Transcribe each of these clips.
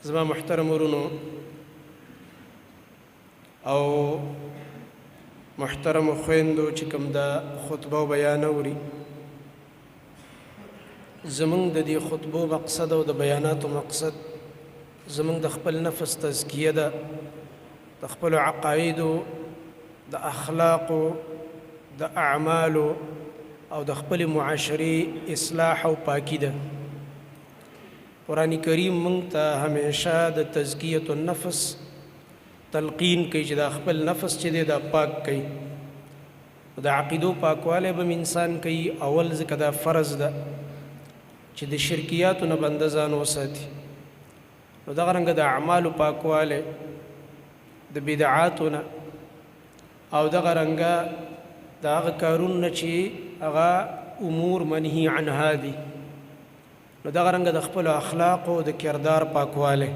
زما محترم ورونو او محترم خويندو چې کوم دا خطبه او بیان اوري، زمونږ د دې خطبو مقصد او د بیاناتو مقصد زمونږ د خپل نفس تزکیه ده، د خپل عقایدو، د اخلاقو، د اعمالو او د خپل معاشري اصلاح او پاکی ده. قرآن کریم مونږ ته همیشه د تزکیه النفس تلقین کوي چې د خپل نفس چې دی دا پاک کوي. د عقیدو پاکوالی به انسان کوي. اول ځکه دا فرض ده چې د شرکیاتو نه بنده ځان وساتي. نو دغه رنګه د اعمالو پاکوالی د بدعاتو نه او دغه رنګه د هغه کارونو نه چې هغه امور منهي عنها دي، نو دغه رنګه د خپل اخلاقو د کردار پاکوالی.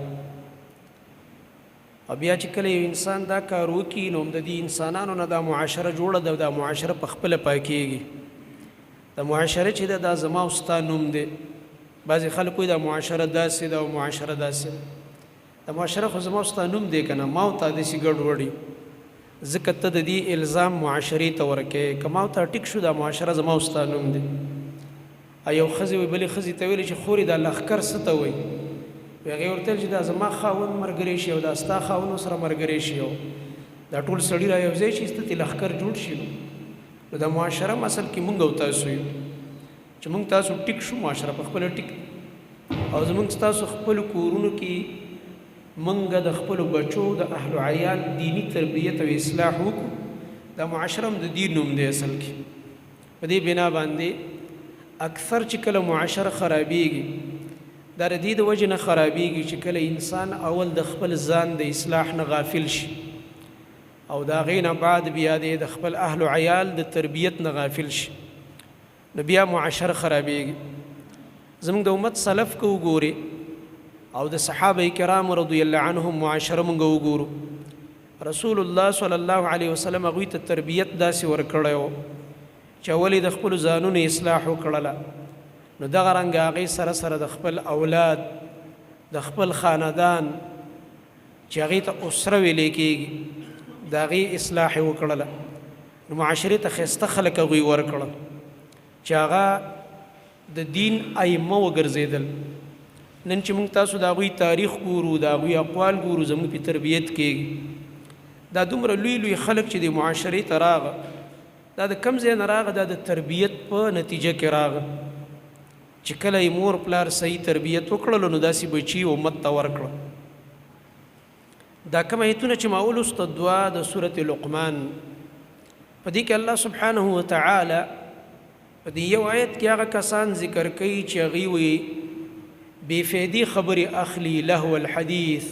او بیا چې کله یو انسان دا کار وکړي نو د دې انسانانو نه دا معاشره جوړه ده، دا معاشره په خپله پاکیږي. دا معاشره چې ده دا زما او ستا نوم دی. بعضې خلک وایي دا معاشره داسې ده او معاشره داسې ده. دا معاشره خو زما او ستا نوم دی که نه، ما او تا داسې ګډوډ یو، ځکه ته د دې الزام معاشرې ته ورکوې. که ما او تا ټیک شو دا معاشره زما او ستا نوم دی. یو ښځې وایي بلې ښځې ته ویلې چې خورې دا لښکر څه ته وایي؟ هغې ورته ویل چې دا زما خاوند ملګری شي او دا ستا خاوند سره ملګری شي او دا ټول سړي را یو ځای شي ستې لښکر جوړ شي. نو دا معاشره اصل کې مونږ او تاسو یو چې مونږ تاسو ټیک شو، معاشره په خپله ټیک او زمونږ ستاسو خپلو کورونو کې مونږ د خپلو بچو د اهل عیال دینی تربیت او اصلاح وکړو. دا معاشره هم د دین نوم دی اصل کې. په دې بنا باندې اکثر چې کله معاشره خرابېږي دا د دې د وجې نه خرابېږي چې کله انسان اول د خپل ځان د اصلاح نه غافل شي او د هغې نه بعد بیا د خپل اهل و عیال د تربیت نه غافل شي، نو بیا معاشره خرابېږي. زموږ د امت سلف که وګورې او د صحابه کرام رضی الله عنهم معاشره موږ وګورو، رسول الله صلی الله علیه وسلم هغوی ته تربیت داسې ورکړی و چې اول د خپلو ځانونو اصلاح وکړله، نو دغه رنګه هغې سره سره د خپل اولاد، د خپل خاندان چې هغې ته اسره ویلی کېږي د هغې اصلاح یې وکړله. نو معاشرې ته ښایسته خلک هغوی ورکړل چې هغه د دین ائمه وګرځېدل. نن چې موږ تاسو د هغوی تاریخ ګورو، د هغوی اقوال ګورو، زموږ پې تربیت کېږي. دا دومره لوی لوی خلک چې د معاشرې ته راغه، دا د کم ځای نه راغه؟ دا د تربیت په نتیجه کې راغه چې کله یې مور پلار صحیح تربیت وکړلو نو داسې بچي امت ته ورکړه. دا کوم ایتونه چې ما ولوسته دوه د سورة لقمان، په دې کې الله سبحانه وتعالی په دې یو آیت کې هغه کسان ذکر کوي چې هغوی وایي بې فایدې خبرې اخلي، لهو الحدیث،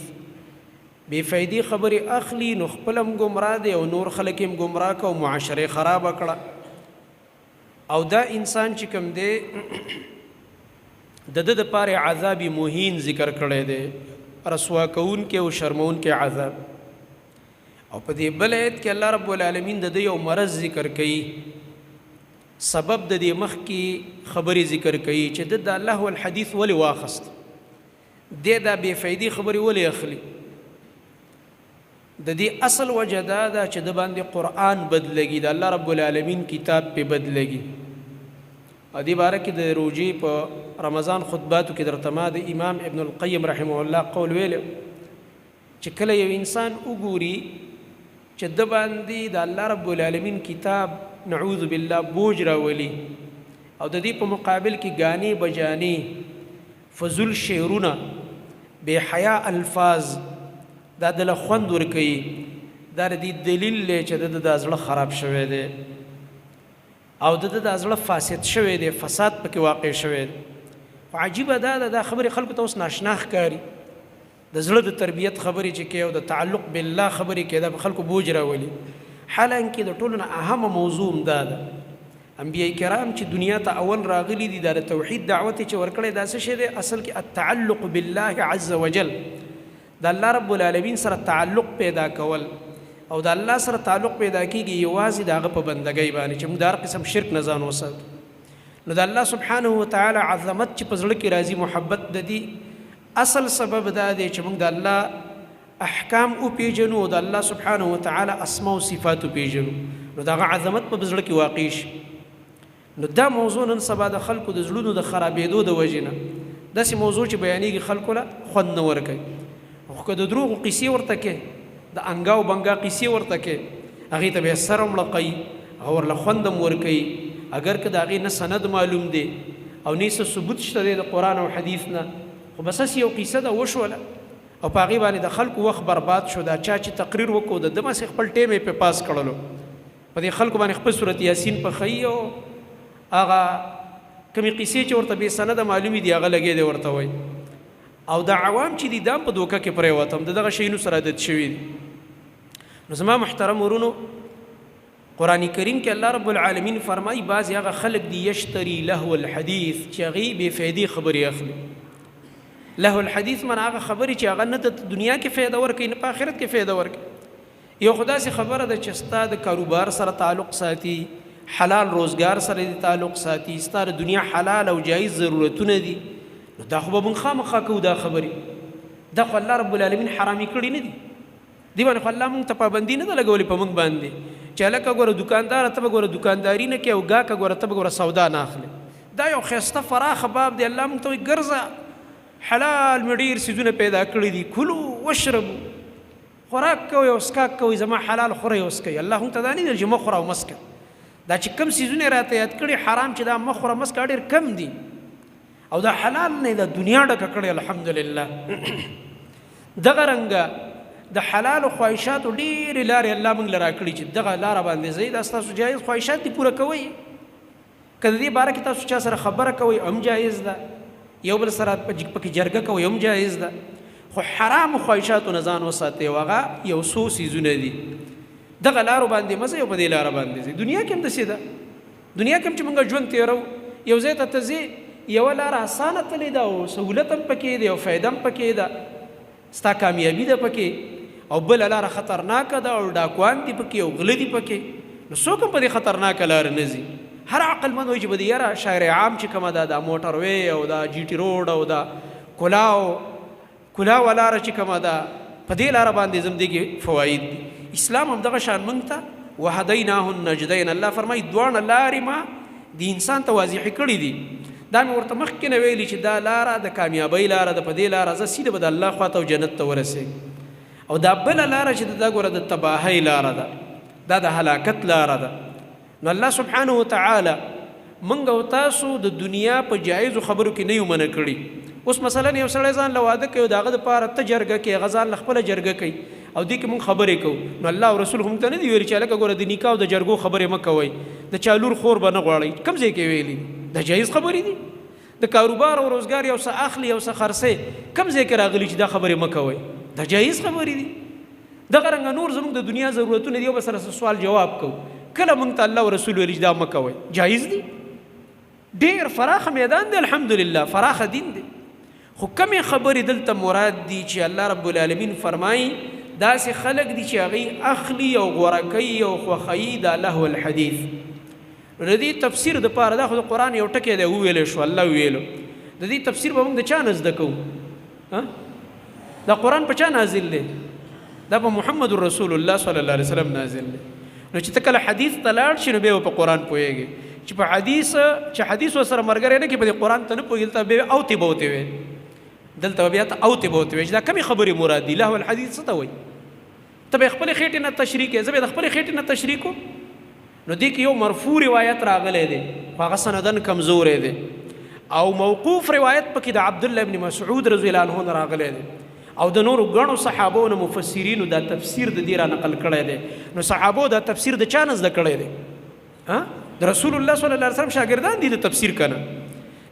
بې فایدې خبرې اخلي، نو خپل هم ګمراه دی او نور خلک هم ګمراه که او معاشرې خرابه کړه. او دا انسان چې کوم دی د ده دپاره عذاب مهین ذکر کړی دی، رسوا کوونکی او شرمونکی عذاب. او په دې بل آیت کې الله رب العالمین د ده یو مرض ذکر کوي، سبب د دې مخکې خبرې ذکر کوي چې ده د الله الحدیث ولې واخست، دی دا بې فایدې خبرې ولې اخلي. د دې اصل وجه دا ده چې د باندې قرآن بد لګي، د الله رب العالمین کتاب پې بد لګي. او دې باره کې د روژې په رمضان خطباتو کې درته ما د امام ابن القیم رحمه الله قول ویلی چې کله یو انسان وګوري چې د باندې د الله رب العالمین کتاب نعوذ بالله بوج راولي او د دې په مقابل کې ګانې بجانې فضول شعرونه بے حیا الفاظ دا دله خوند ورکوي، دا د دې دلیل دی چې د د زړه خراب شوی دی او د د زړه فاسد شوی دی، فساد پکې واقع شوی دی. عجیبه دا خبرې خلکو ته اوس ناشنا ښکاري. د زړه د تربیت خبرې چې کوي او د تعلق بالله خبرې کوي، دا په خلکو بوج راولي. حالانکه د ټولو نه اهمه موضوع هم دا ده. انبیاء کرام چې دنیا ته اول راغلي دي، دا د توحید دعوت چې ورکړی دا څه شی دی؟ اصل کې التعلق بالله عز وجل، د الله رب العالمین سره تعلق پیدا کول. او د الله سره تعلق پیدا کېږي یوازې د هغه په بندګۍ باندې چې موږ د هر قسم شرک نه ځان وساتو. نو د الله سبحانه وتعالی عظمت چې په زړه کې راځي، محبت د دې اصل سبب دا دی چې موږ د الله احکام او پیژنو او د الله سبحانه وتعالى اسماء او صفات پیژنو نو دا عظمت په زړه کې واقع شي. نو دا موضوع نن سبا د خلکو د زړونو د خرابېدو د وجې نه داسې موضوع چې بیانېږي خلکو له خوند نه ورکوي. خو که د دروغو قیسې ورته کې د انګا او بنګا قیسې ورته کې هغې ته به یې سر هم لقوي هغه ورله خوند هم ورکوي اگر که د هغې نه سند معلوم دی او نه څه ثبوت شته دی د قرآن او حدیث نه خو بس هسې یو قیسه ده وشوله او په هغې باندې د خلکو وخت برباد شو. دا چا چې تقریر وکړو د ده مسې خپل ټیم یې پې پاس کړلو په دې خلکو باندې خپل صورت یاسین پخوي او هغه کمې قیسې چې ورته بې سنده معلومې دي هغه لګې دی ورته وایي او د عوام چې دي دا هم په دوکه کې پرېوتم د دغه شیونو سره عادت شوي دي. نو زما محترم ورونو قرآن کریم کې الله رب العالمین فرمایي بعضې هغه خلک دي یشتري لهو الحدیث چې هغې بې فایدې خبرې اخلي. لهو الحدیث من هغه خبرې چې هغه نه د دنیا کې فایده ورکوي نه په آخرت کې فایده ورکوي. یو خو داسې خبره ده چې ستا د کاروبار سره تعلق ساتي حلال روزګار سره دې تعلق ساتي ستا د دنیا حلال او جایز ضرورتونه دي نو دا خو به موږ خامخا کوو دا خبرې دا خو الله رب العالمین حرامي کړي نه دي دې باندې خو الله موږ ته پابندي نه ده لګولې په موږ باندې چې هلکه ګوره دوکانداره ته به ګوره دوکانداري نه کوې او ګاکه ګوره ته به ګوره سودا نه اخلې. دا یو ښایسته فراخه باب دی. الله موږ ته وایي ګرځه حلال مې ډېر څیزونه پیدا کړي دي کلو وشربو خوراک کوئ او څښاک کوئ زما حلال خورئ او څښئ. الله موږ ته دا نه ویل چې مه خوره او مه څښه. دا چې کم څیزونه راته یاد کړي حرام چې دا مه خوره مه څښه ډېر کم دي او دا حلال نه د دنیا ډکه کړې الحمدلله. دغه رنګه د حلال خواهشاتو ډېرې لارې الله موږ له راکړي چې دغه لاره باندې ځئ دا ستاسو جایز خواهشات دي پوره کوئ. که د دې باره کې تاسو چا سره خبره کوئ هم جایز ده یو بل سره پکې جرګه کوئ هم جایز ده خو حرام خواهشاتو نه ځان وساتئ او هغه یو څو څیزونه دي دغه لارو باندې مه ځئ او په دې لاره باندې ځئ. دنیا کې هم داسې ده دنیا کې هم چې موږ ژوند تېرو یو ځای ته ځې یوه لاره اسانه تلې ده او سهولت هم پکې دی او فایده هم پکې ده ستا کامیابي ده پکې او بله لاره خطرناکه ده او ډاکوان دي پکې او غله دي پکې نو څوک هم په دې خطرناکه لاره نه ځي. هر عقلمند وایي چې به د یاره شاعر عام چې کومه ده دا موټر وی او دا جی ټي روډ او دا کلاوه لاره چې کومه ده په دې لاره باندې ځم دې کې فواید دي. اسلام هم دغه شان موږ ته وهدیناه النجدین الله فرمایي دواړه لارې ما د انسان ته واضحې کړي دي. دا مې ورته مخکې نه ویلي چې دا لاره د کامیابۍ لاره ده په دې لاره زه سیده به د الله خواته او جنت ته ورسېږم او دا بله لاره چې دا ګوره د تباهۍ لاره ده دا د هلاکت لاره ده. نو الله سبحانه وتعالی موږ او تاسو د دنیا په جایزو خبرو کې نه یو منع کړي. اوس مثلا یو سړی ځان له واده کوي د هغه دپاره ته جرګه کوي هغه ځان له خپله جرګه کوي او دې کې موږ خبرې کوو نو الله او رسول موږ ته نه دي ویلي چې هلکه ګوره د نکاح او د جرګو خبرې مه کوئ د چا لور خور به نه غواړئ. کوم ځای کې ویلي دا جایز خبرې دي. د کاروبار او روزګار یو څه اخلي یو څه خرڅئ کوم ځای کې راغلي چې دا خبرې مه کوئ دا جایز خبرې دي. دغه رنګه نور زموږ د دنیا ضرورتونه دي یو به سره سوال جواب کوو کله موږ ته الله او رسول ویلي چې دا مه کوئ جایز دي. ډېر فراخه میدان دی الحمدلله فراخه دین دی. خو کمې خبرې دلته مراد دي چې الله رب العالمین فرمایي داسې خلک دي چې هغوی اخلي او غوره کوي او خوښوي دا لهو الحدیث. نو د دې تفسیر دپاره دا خو د قرآن یو ټکی دی وویلی شو الله ویلو د دې تفسیر به موږ د چا نه زده کوو دا قرآن په چا نازل دی دا په محمد رسول الله صلی الله علیه وسلم نازل دی. نو چې ته کله حدیث ته لاړ شي نو بیا په قرآن پوهېږي چې په حدیث ورسره ملګری نه کې په دې قرآن ته نه پوهېږي دلته بیا اوتې به وتې وی دلته بیا ته اوتې به وتې وی چې دا کمې خبرې مراد دي. لهو الحدیث څه ته وایي ته به یې خپلې خېټې نه تشریح کوې زه به یې د خپلې خېټې نه تشریح کوم. نو دې کې یو مرفوع روایت راغلی دی خو هغه سندن کمزوری دی او موقوف روایت پکې د عبدالله ابن مسعود رضی الله عنه نه راغلی دی او د نورو ګڼو صحابو نه مفسرینو دا تفسیر د دې را نقل کړی دی. نو صحابو دا تفسیر د چا نه زده کړی دی د رسول الله صلی الله علیه وسلم شاګردان دي د تفسیر کنه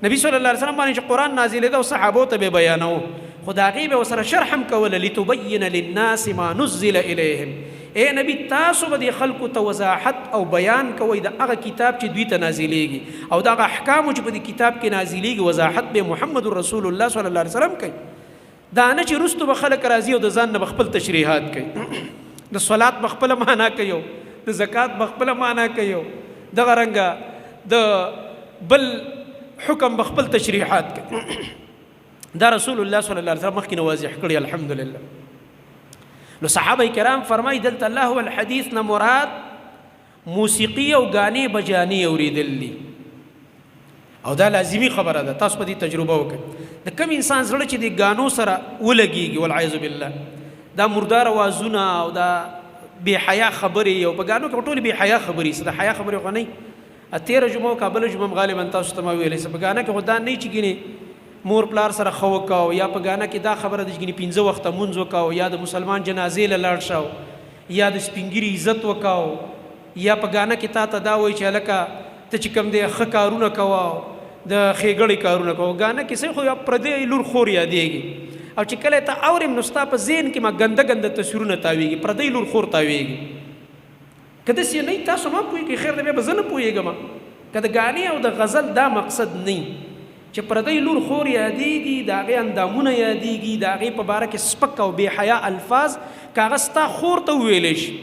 نبی صلی الله علیه وسلم باندې چې قرآن نازلېده او صحابو ته به بیانو خو د هغې به ورسره شرح هم کوله لتبین للناس ما نزل الیهم. اے نبی تاسو به د خلکو ته وضاحت او بیان کوئ د هغه کتاب چې دوی ته نازلیږي او د هغه احکامو چې په دې کتاب کې نازلیږي وضاحت به محمد رسول الله صلی الله علیه وسلم کوي. دا نه چې وروستو به خلک راځي او د ځان نه به خپل تشریحات کوي د صلات به خپله معنا کوي د زکات به خپله معنا کوي دغه رنګه د بل حکم به خپل تشریحات کوي. دا رسول الله صلی الله علیه وسلم مخکې واضح کړی الحمدلله. نو صحابه کرام فرمایي دلته الله هو الحديث نه مراد موسیقي او غانې بجانې اوریدل دي او دا لازمی خبره ده. تاسو په دې تجربه وکړئ د کم انسان زړه چې د غانو سره ولګيږي والعیاذ بالله دا مردار اوازونه او دا بے حیا خبرې او په غانو کې ټول بے حیا خبرې سره حیا خبرې خو نه 13 جمعه کابل جمعه غالبا تاسو ته ویلې په غانه کې خدای نه چې ګینه مور پلار سره خو وکاو یا په غانه کې دا خبره د ګینه 15 وخت مونږ وکاو یا د مسلمان جنازې لاړ شاو یا د سپینګری عزت وکاو یا په غانه کې تا ته دا وای چې لکه ته چې کم دې ښه کارونه کوو د خېګړې کارونه کوو غانه کې څه خو پردې لور خور یادېږي او چې کله ته اورم نو ستا په ذهن کې ما ګنده ګنده تصویرونه تاویږي پردې لور خور تاویږي کله چې نه تاسو ما پوي کې خیر دې به زنه پويګم کله غانې او د غزل دا مقصد نه چې پردې لور خور یادېږي داغه اندامونه یادېږي داغه په باره کې سپک او بے حیا الفاظ کاغذ تا خور ته ویلې شي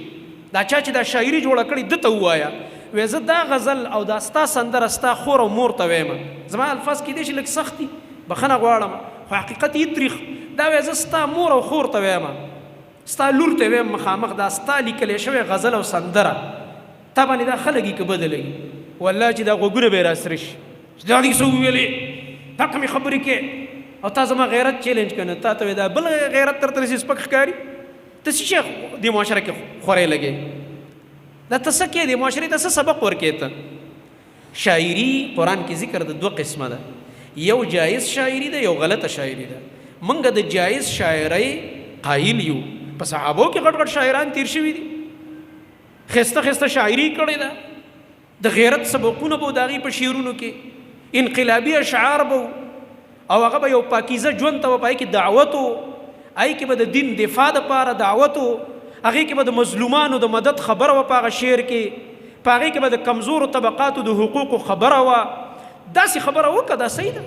دا چا چې دا شاعري جوړه کړې د ته وایا وې زه دا غزل او دا ستا سندره ستا خور او مور ته وایم زما الفاظ کې دي چې لک سختي بخنه غواړم خو حقیقت یې تاریخ دا وې زه ستا مور او خور ته وایم ستا لور ته وایم مخامخ دا ستا لیکل شوی غزل او سندره تا باندې دا خلګي کې بدلږي والله چې دا غوګره به راسرش دا دې سو ویلې تا کوم خبرې کې او تا زما غیرت چیلنج کنه تا ته دا بل غیرت تر تر سپک ښکاری ته شیخ د معاشره کې خورې لګي دا تاسو کې د معاشره ته سبق ورکې ته شاعري قران کې ذکر د دوه قسمه ده یو جایز شاعري ده یو غلطه شاعري ده منګه د جایز شاعري قایل یو په صحابو کې غټ غټ شاعران تیر شوي دي خسته خسته شاعري کړې ده د غیرت سبقونه بو داغي په شعرونو کې انقلابی اشعار بو او هغه به یو پاکیزه ژوند ته پای کې دعوت آی کې به د دین دفاع لپاره دعوت هغه کې به د مظلومانو د مدد خبره و پاغه شعر کې پاغه کې به د کمزورو طبقاتو د حقوقو خبره و داسې خبره وکړه دا صحیح ده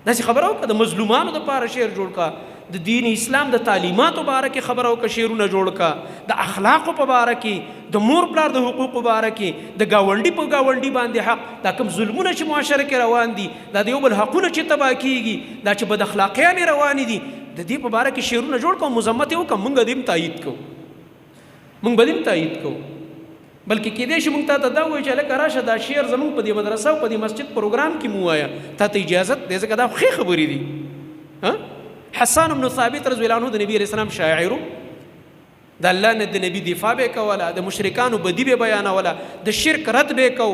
داسې خبره وکړه د مظلومانو د لپاره شعر جوړ کا د دین اسلام د تعلیماتو باره کې خبره وکړه شعرونه جوړ کا د اخلاقو په باره کې د مور پلار د حقوقو باره کې د گاونډي په گاونډي باندې حق دا کوم ظلمونه چې معاشره کې روان دي دا د یو بل حقونه چې تباه کیږي دا چې بد اخلاقیان روان دي د دې په باره کې شعرونه جوړ کوم مذمت یو کوم موږ دې تایید کوو موږ به دې تایید کوو بلکې کې دې چې موږ ته دا وایي چې لکه راشه دا شعر زموږ په دې مدرسه او په دې مسجد پروګرام کې مو وایا ته اجازه دې ځکه دا خې خبرې دي ها حسان بن ثابت رضی الله عنه د نبی رسول الله شاعر د الله نه د نبی دفاع به کوله د مشرکانو بدی به بیان ولا د شرک رد به کو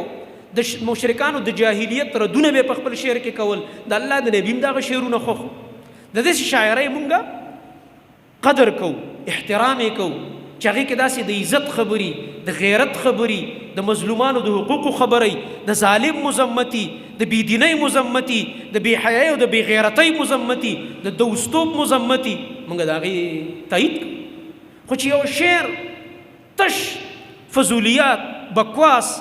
د مشرکانو د جاهلیت ردونه به په خپل شعر کې کول د الله د نبی دغه شعرونه خو د دې شاعرۍ مونږه قدر کو احترام کو چاغي کې داسې د عزت خبري د غیرت خبري د مظلومانو د حقوقو خبري د ظالم مزمتي د بيدینۍ مزمتي د بی حیاي او د بی غیرتۍ مزمتي د دوستوب مزمتي مونږ داغي تایید خو چې یو شعر تش فضولیات بکواس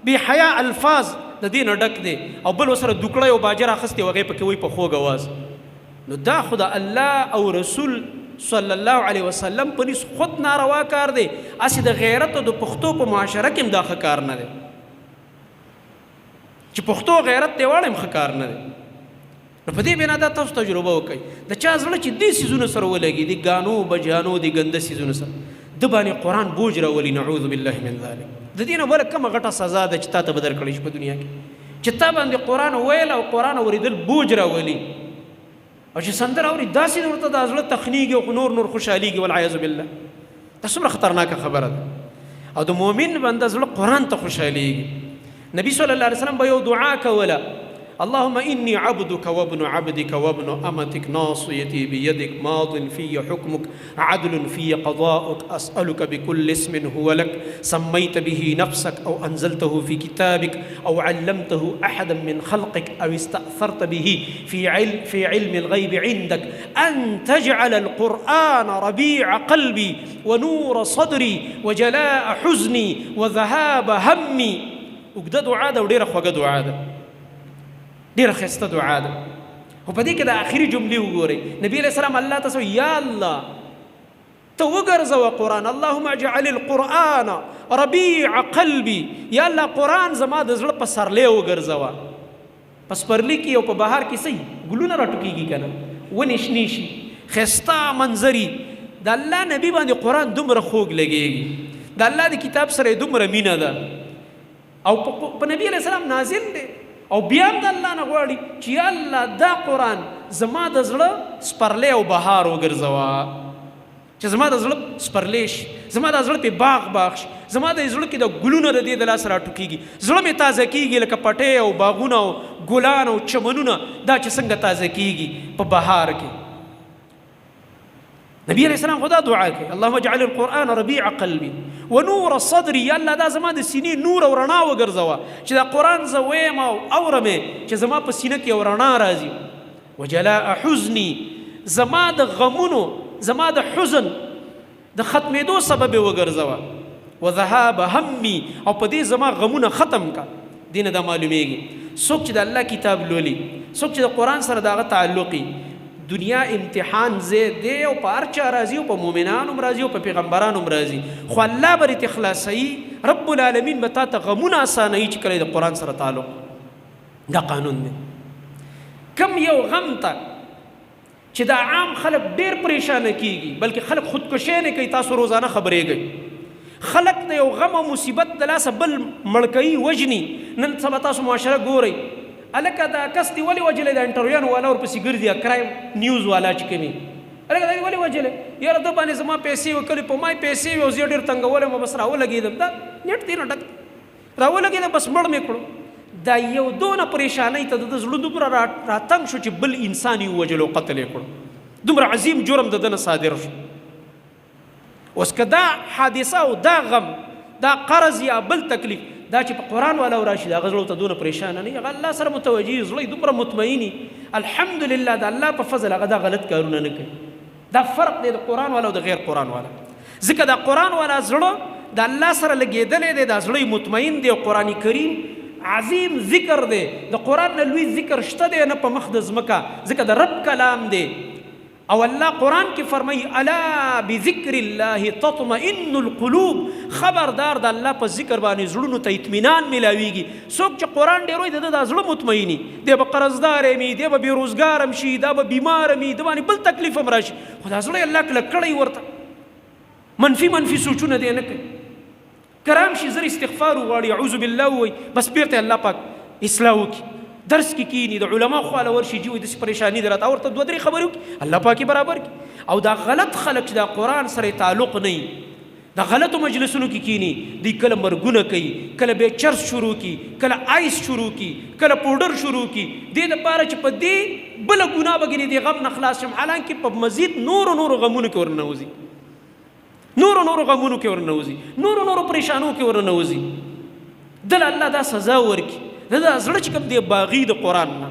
بی حیا الفاظ د دین ډک دي او بل وسره دوکړی او باجر اخستي وغه پکې وي په خوږ आवाज نو دا خدا الله او رسول صلی الله علیه وسلم په نس خود ناروا کار دی اسی د غیرت او د پښتو په معاشره کې مداخله کار نه دی چې پښتو غیرت دی وړم خکار نه دی نو په دې بنا دا تاسو تجربه وکړئ د چا زړه چې دې سيزونه سره ولګي دي غانو بجانو دي ګنده سيزونه سره د باندې قران بوج راولي نعوذ بالله من ذلک د دې نه بل کومه غټه سزا ده چې تاسو بدر کړی په دنیا کې چې تا باندې قران ویل او قران اوریدل بوج راولي او چې سندر اوري داسې ورته د ازله تخنیګ او نور خوشاليږي والعياذ بالله دا څومره خطرناک خبره ده او د مؤمن بنده ازله قران ته خوشاليږي نبی صلی الله علیه وسلم به یو دعا کوله اللهم إني عبدك وابن عبدك وابن أمتك ناصيتي بيدك ماض في حكمك عدل في قضاؤك أسألك بكل اسم هو لك سميت به نفسك أو أنزلته في كتابك أو علمته أحدا من خلقك أو استأثرت به في علم الغيب عندك أن تجعل القرآن ربيع قلبي ونور صدري وجلاء حزني وذهاب همي وقد دعاء ده ودير أخوة دعاء ده ډیره خسته دعا ده خو په دې کې د اخري جملې وګورئ نبی علیہ السلام الله تاسو یا الله ته وګرځوه قرآن اللهم اجعل القرآن ربيع قلبي یا الله قرآن زما د زړه په سرلې وګرځوه په سپرلي کې او په بهار کې صحیح ګلونه راټوکېږي که نه ونې شنې شي ښایسته منظري د الله نبي باندې قرآن دومره خوږ لګېږي د الله د کتاب سره یې دومره مینه ده او په نبي علیه السلام نازل دی او بیا هم د الله نه غواړي چې یا الله دا قرآن زما د زړه سپرلی او بهار وګرځوه چې زما د زړه سپرلی شي زما د زړه پې باغ باغ شي زما د زړه کې د ګلونه د دې د لاسه راټوکېږي زړه مې تازه کېږي لکه پټۍ او باغونه او ګلان او چمنونه دا چې څنګه تازه کېږي په بهار کې نبی علیہ السلام خدا دعا کوي اللهم اجعل القرآن ربيع قلبي ونور صدري یا الله دا زما د سینې نور او رڼا وګرځوه چې دا قرآن زه ویم او اورم چې زما په سینه کې یو رڼا راځي وجلاء حزني زما د غمونو زما د حزن د ختمېدو سبب وګرځوه وذهاب همي او په دې زما غمونه ختم کا دینه دا معلومیږي څوک چې د الله کتاب لولي څوک چې د قرآن سره دغه تعلقي دنیا امتحان زه دی او په هر چا راځي او په مؤمنانو هم راځي او په پیغمبرانو هم راځي خو الله به رې خلاصوي رب العالمین به تا ته غمونه اسانوي چې کله د قرآن سره تعلق دا قانون دی کم یو غم ته چې دا عام خلک ډېر پریشانه کیږي بلکې خلک خودکشي نه کوي تاسو روزانه خبرېږئ خلک د یو غم او مصیبت د لاسه بل مړ کوي وژني نن سبا تاسو معاشره ګورئ الکه دا کس دی ولې وجلی د انټرویانو والا ورپسې ګرځي کرایم نیوز والا چې کوي الکه دا ولې وجلی یاره ده باندې زما پیسې وکړې په ما پیسې وې او زه ډېر تنګولی م بس راولګېدم دا نیټ دی نه ډک راولګېدم بس مړ مې کړو دا یو دونه پریشانۍ ته د زړه دومره راتنګ شو چې بل انسان یې ووجل او قتل یې کړو دومره عظیم جرم د ده نه صادر شو اوس که دا حادثه او دا غم دا قرض یا بل تکلیف دا چې په قرآن والا راشي دا غزړو ته دونه پریشانه نه هغه الله سره متوجي زړه دومره مطمئني الحمدلله د الله په فضل هغه دا غلط کارونه نه کوي دا فرق دی د قرآن والا او د غیر قرآن والا ځکه دا قرآن والا زړه د الله سره لګېدلی دی دا زړه مطمئن دی او قرآن کریم عظیم ذکر دی د قرآن نه لوی ذکر شته دی نه په مخ د ځمکه ځکه د رب کلام دی او الله قرآن کې فرمایي الا بذکر الله تطمئن القلوب خبردار د الله په ذکر باندې زړونو ته اطمینان ملاویږي څوک چې قرآن ډېر وایي د ده دا زړه مطمئني دی به قرضدار وي دی به بېروزګار هم شي دا به بیمار وي د باندې بل تکلیف هم راشي خو دا زړه الله کلک کړی ورته منفي سوچونه دی نه کوي کرام شي زر استغفار وغواړي اعوذ بالله ووایي بس بیرته الله پاک اصلاح وکړي درس کې کینی د علما خواله ورشي جوړ د پریشانی درته او ورته دوه درې خبرې وکړي الله پاکي برابر کړي او دا غلط خلک چې دا قرآن سره تعلق نه دا غلطو مجلسونو کې کینی دی کله مرګونه کوي کله به چرس شروع کی کله آیس شروع کی کله پودر شروع کی دې لپاره چې په دې بل ګناه بګنی دی غم نه خلاص شم حالانکه په مزید نور غمونو کې ورنوځي نور غمونو کې ورنوځي نور پریشانو کې ورنوځي دل الله دا سزا ورکي دا زړه چې کوم دی باغی د قرآن نه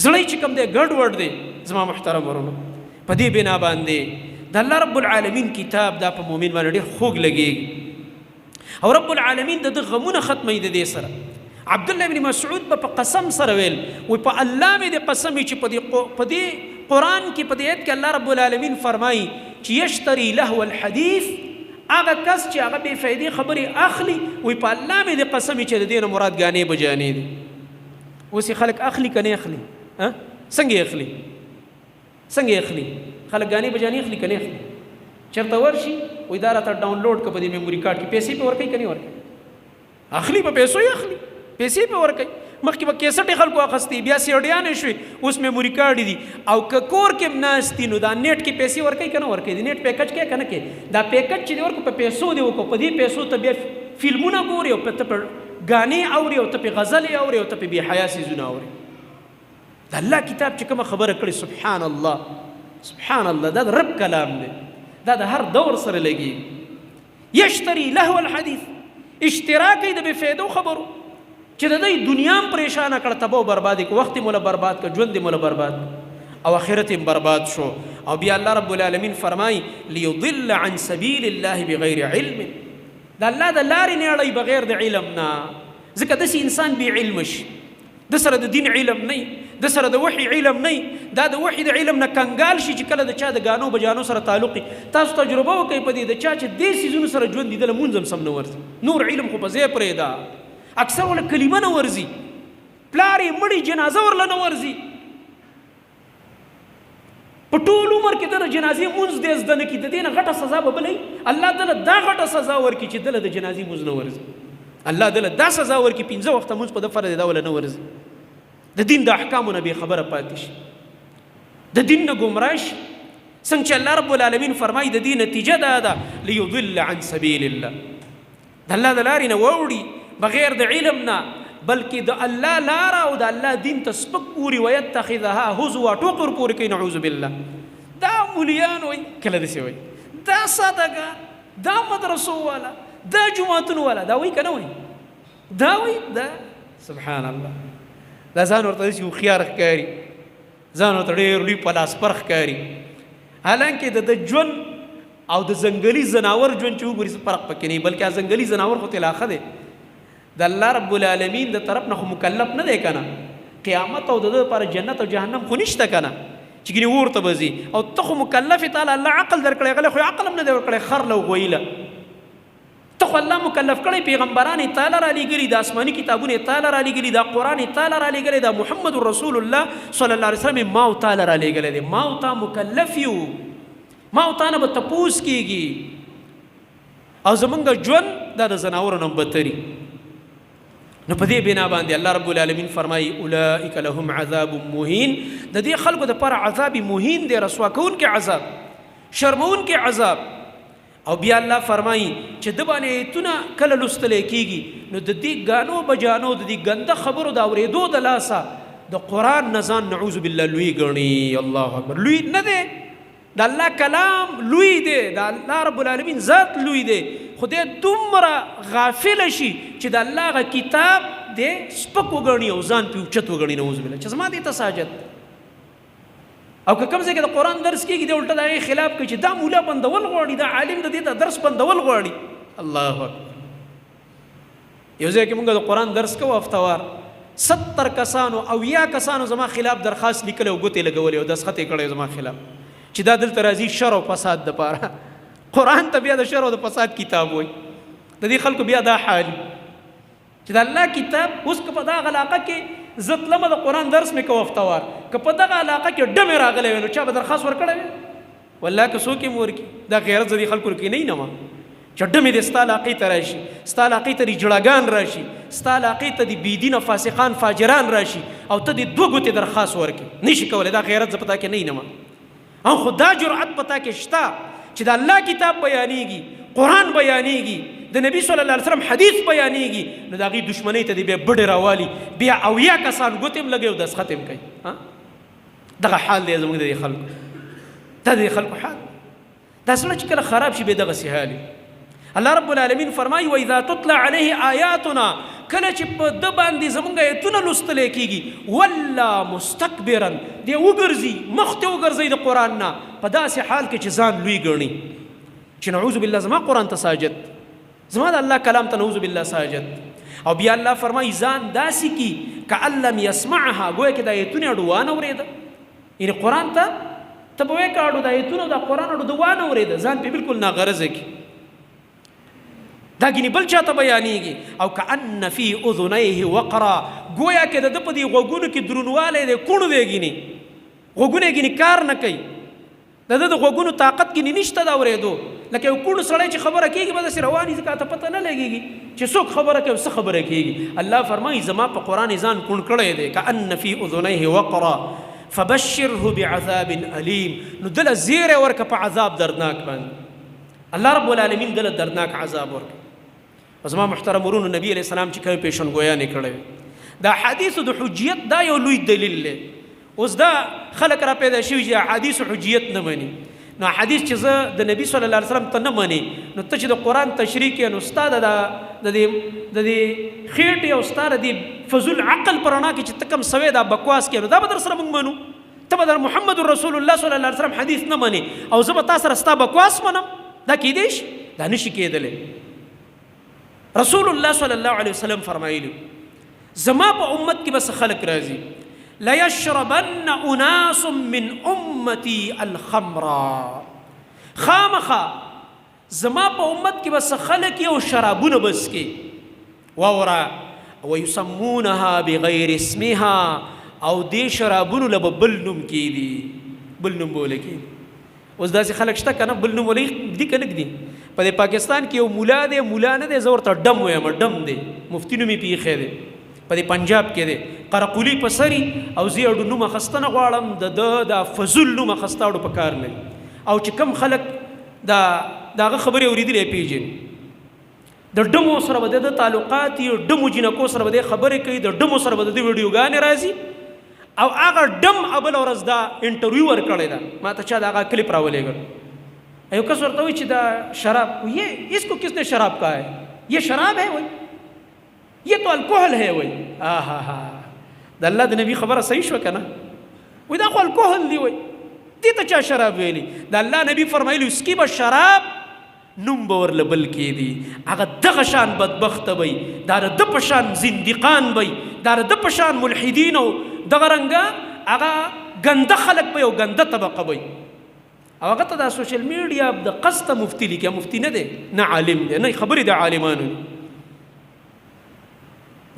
زړه چې کوم دی ګډ وډ دی زما محترم ورونو په دې بنا باندې د الله رب العالمین کتاب دا په مؤمن باندې ډېر خوږ لګېږي او رب العالمین د ده غمونه ختموي د دې سره عبد الله بن مسعود په قسم سره ویل وی په الله مې د قسم چې په دې قرآن کې په دې آیت کې الله رب العالمین فرمایي چې یشتری لهو الحدیث هغه کس چې هغه بې فایدې خبرې اخلي وی په الله مې د قسم چې د دې نه مراد ګانې بجانې دي اوس خلک اخلي که نه اخلي څنګه اخلي خلک ګانې بجانې اخلي که نه اخلي چېرته ورشي وی دا راته ډاونلوډ که په دې میموري کارډ کې پیسې پې ورکوي که نه ورکوي اخلي په پیسو یې اخلي پیسې پې ورکوي مخکې به کیسټې خلکو اخیستې بیا سیډیانې شوې اوس میموري کارډ دي او که کور کې هم ناست نو دا نیټ کې پیسې ورکوي که نه ورکوي د نیټ پیکج کوي که نه کوي دا پیکج چې دی ورکو په پیسو دی وکړو په دې پیسو ته بیا فلمونه ګوري او ته په ګانې اوري او ته په غزلې اوري او ته په بې حیا څیزونه اوري د الله کتاب چې کومه خبره کړې سبحان الله دا د رب کلام دی دا د هر دور سره لګي یشتری لهو الحدیث اشترا کوي د بې فایدو خبرو چې د دې دنیا هم پریشانه کړه تباہ او بربادي کو وخت مولا برباد کړه ژوند مولا برباد او آخرت هم برباد شو او بیا الله رب العالمین فرمای ليضل عن سبيل الله بغیر علم دا الله د لارې نه اړي بغیر د علم نه ځکه داسې انسان بې علم شي د سره د دین علم نه د سره د وحي علم نه دا د وحي د علم نه کنګال شي چې کله د چا د غانو بجانو سره تعلق تاسو تجربه وکړئ په دې د چا چې دې سيزونو سره ژوند دي د منځم سم نه ورځي نور علم خو په ځای پرې دا اکثر ول کلمه نه ورځي پلاری مړی جنازه ورل نه ورځي په ټول عمر کې د جنازې مونځ دې زده نه کړي د دې نه غټه سزا به بلی الله دله دا غټه سزا ورکړي چې دله د جنازې مونځ نه ورځي الله دله دا سزا ورکړي 15 وخته مونځ په د فرض دا ولا نه ورځي د دین د احکامو نه بې خبره پاتې شي د دین نه ګمراه شي څنګه چې الله رب العالمین فرمایي د دې نتیجه دا ده لیضل عن سبیل الله د الله د لارې نه واوړي بغیر د علم نه بلکې د الله لاره او د الله دین ته سپک پوري ويتخذها هزوا ټوکر پوري کوي نعوذ بالله دا مولیان وي کله دسې وي دا صدقه دا مدرسو والا دا جمعتون والا دا وي کنه وي دا وي دا سبحان الله دا ځان ورته داسې هوښیار ښکاري ځان ورته ډېر لوی پلاسپر ښکاري حالانکې د ژوند او د ځنګلي ځناور ژوند چې وګوري څه فرق پکې نه بلکې ځنګلي ځناور خو تلاخه دی د الله رب العالمین د طرف نه خو مکلف نه دی کنه قیامت او د لپاره جنت او جهنم خو نشته کنه چې ګنې ورته بزي او ته خو مکلف تعالی الله عقل درکړی غل خو عقل هم نه دی ورکړی خر لو غویله ته خو الله مکلف کړی پیغمبران تعالی را لېږلي د آسماني کتابونه تعالی را لېږلي د قرآن تعالی را لېږلی د محمد رسول الله صلی الله علیه وسلم ما او تعالی را لېږلی دی ما او تا مکلف یو ما او تا نه به تپوس کېږي او زمونږ ژوند دا د ځناورو نه بدتري نو په دې بنا باندې الله رب العالمین فرمایي اولئک لهم عذاب مهین د دې خلکو دپاره عذاب مهین دی رسوا کوونکی عذاب شرمونکی عذاب او بیا الله فرمایي چې د باندې ایتونه کله لوستلی کېږي نو د دې ګانو بجانو د دې ګنده خبرو د اورېدو د لاسه د قرآن نه ځان نعوذ بالله لوی ګڼي الله اکبر لوی نه دی د الله کلام لوی دی د الله رب العالمین ذات لوی دی خدای دومره غافل شي چې د الله غ کتاب دی سپک وګڼي او ځان پې اوچت وګڼي نعوذ بالله چې زما دې ته ساجد او که کوم ځای کې د قرآن درس کېږي دی الټه د هغې خلاف کوي چې دا مولا بندول غواړي دا عالم د دې ته درس بندول غواړي الله اکبر یو ځای کې موږ د قرآن درس کوو هفتوار 70 کسانو او 80 کسانو زما خلاف درخواست لیکلی او ګوتې لګولې او دسخط یې کړی زما خلاف چې دا دلته راځي شر او فساد دپاره قرآن ته بیا د شر او د فساد کتاب وایي د دې خلکو بیا دا حال چې د الله کتاب اوس که په دغه علاقه کې زه تلمه د قرآن درس مې کوه هفتوار که په دغه علاقه کې ډمې راغلی وی نو چا به درخواست ورکړی وی والله که څوک یې ورکړي دا غیرت زه دې خلکو کې نه یم چې ډمې دې ستا علاقې ته راشي ستا علاقې ته دې جړاګان راشي ستا علاقې ته دې بېدینه فاسقان فاجران راشي او ته دې 2 ګوتې درخواست ورکړي نشي کولی دا غیرت زه په تا کې نه یم او خو دا جرأت په تا کې شته چې د الله کتاب بیانېږي قرآن بیانېږي د نبی صلی الله علیه وسلم حدیث بیانېږي نو د هغې دشمنۍ ته دې بیا بډې راوالي بیا 80 کسان ګوتې هم لګوي او دسخط هم کوي دغه حال دی زموږ د دې خلکو دا د دې خلکو حال دا سړی چې کله خراب شي بیا دغسې حال الله رب العالمین فرمایي واذا تطلع علیه آیاتنا کله چې په ده باندې زمونږ ایتونه لوستلی کېږي ولا مستکبرا دی وګرځي مخ ته وګرځئ د قرآن نه په داسې حال کې چې ځان لوی ګڼي چې نعوذ بالله زما قرآن ته ساجد زما د الله کلام ته نعوذ بالله ساجد او بیا الله فرمایي ځان داسې کي کأن لم یسمعها گویا کې د ایتونې اډو وانه اورېده یعنې قرآن ته ته به وایې که اډو د ایتونو د قرآن اډو د وانه اورېده ځان پې بلکل ناغرضه کي دا ګینې بل چاته بیانېږي او کأن فی اذنیه وقرا گویا کې د ده په دې غوږونو کې درونوالی دی کوڼ دی ګینې غوږونه یې ګینې کار نه کوي د ده د غوږونو طاقت ګینې نشته د اورېدو لکه یو کوڼ سړی چې خبره کېږي به داسې روان وي ځکه ته پته نه لګېږي چې څوک خبره کوي څه خبره کېږي الله فرمایي زما په قرآن ځان کوڼ کړی دی کأن فی اذنیه وقرا فبشره بعذاب علیم نو دله زیری ورکه په عذاب دردناک باندې الله رب العالمین دله دردناک عذاب ورکه زما محترم ورونو نبی علیہ السلام چې کومې پیشنګویانې کړی دا حدیثو د حجیت دا یو لوی دلیل دی اوس دا خلک را پیدا شوي چې حدیثو حجیت نه مني نو حدیث چې زه د نبی صلی الله علیه وسلم ته نه منې نو ته چې د قرآن تشریح کوې نو ستا د دې خېټې او ستا د دې فضول عقل په رڼا کې چې ته کوم سوی دا بکواس کوې نو دا به در سره موږ منو ته به د محمد رسول الله صلی الله علیه وسلم حدیث نه منې او زه به تا سره ستا بکواس منم دا کیدی شي دا نشي کېدلی رسول الله صلی الله علیه وسلم فرمایلی زما په امت کې بس خلق راځي لیشربن اناس من امتی الخمر خامخا زما په امت کې بس خلق یو شرابونه بس کې واورا ويسمونها بغیر اسمها او دې شرابونو له بل نوم کې دي بل نوم به ولګي. اوس داسې خلک شته که نه بل نوم ولګي دي که نه دي. په پاکستان کې یو مولا دی، مولا نه دی، زه ورته ډم وایم، ډم دی، مفتي نوم یې پیښی دی، په دې پنجاب کې دی، قرقلي په سري او زه اډو نوم اخیسته نه غواړم، د فضول نوم اخیسته اډو په کار نه. او چې کم خلک د هغه خبرې اورېدلې پېژني، د ډمو سره به د تعلقات یو، ډمو جنکو سره به د خبرې کوي، د ډمو سره به د ویډیوګانې راځي. او هغه ډم ابل ورځ دا انټرویو ورکړی ده، ما ته چا د هغه کلیپ راولېږل. یو کس ورته وایي چې دا شراب یہ اس کو کس نے شراب کہا ہے، یہ شراب ہے وای، یہ تو الکوحل ہے وای. د الله د نبی خبره صحیح شو که نه؟ وایي دا خو الکوحل دی وای، دې ته چا شراب ویلي؟ د الله نبی فرمایلي اس کی به شراب نوم به ورله بل کېدي، هغه دغه شان بدبخته وی، دا د ده په شان زندقان وی، دا د ده په شان ملحدین او دغه رنګه هغه ګنده خلک به یو ګنده طبقه وی. او هغه ته دا سوشل میډیا د قصد مفتی لیکي، مفتی نه دی، نه عالم دی، نه خبرې د عالمانو.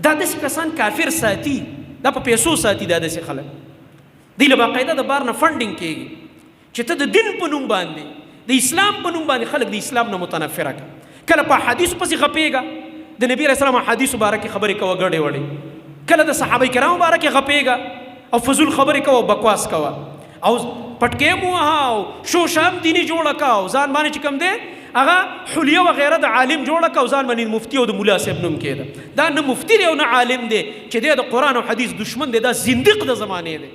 دا داسې کسان کافر ساتي، دا په پیسو ساتي، دا داسې خلک دی له باقاعده د بار نه فنډینګ کېږي چې ته د دین په نوم باندې، د اسلام په نوم باندې خلک د اسلام نه متنفره کړه. کله په حدیثو پسې غپېږه، د نبي علیه السلام حدیثو باره کې خبرې کوه ګډې وړې، کله د صحابه کرامو باره کې غپېږه او فضول خبرې کوه، بکواس کوه، او پټکې مو او شو شام دینی جوړه کا، او ځان باندې چې کوم دی هغه حلیه وغیره د عالم جوړه کا، او ځان باندې مفتی او د مولا صاحب نوم کېده. دا نه مفتی دی او نه عالم دی، چې دی د قرآن او حدیث دشمن دی، دا زندق د زمانې دی،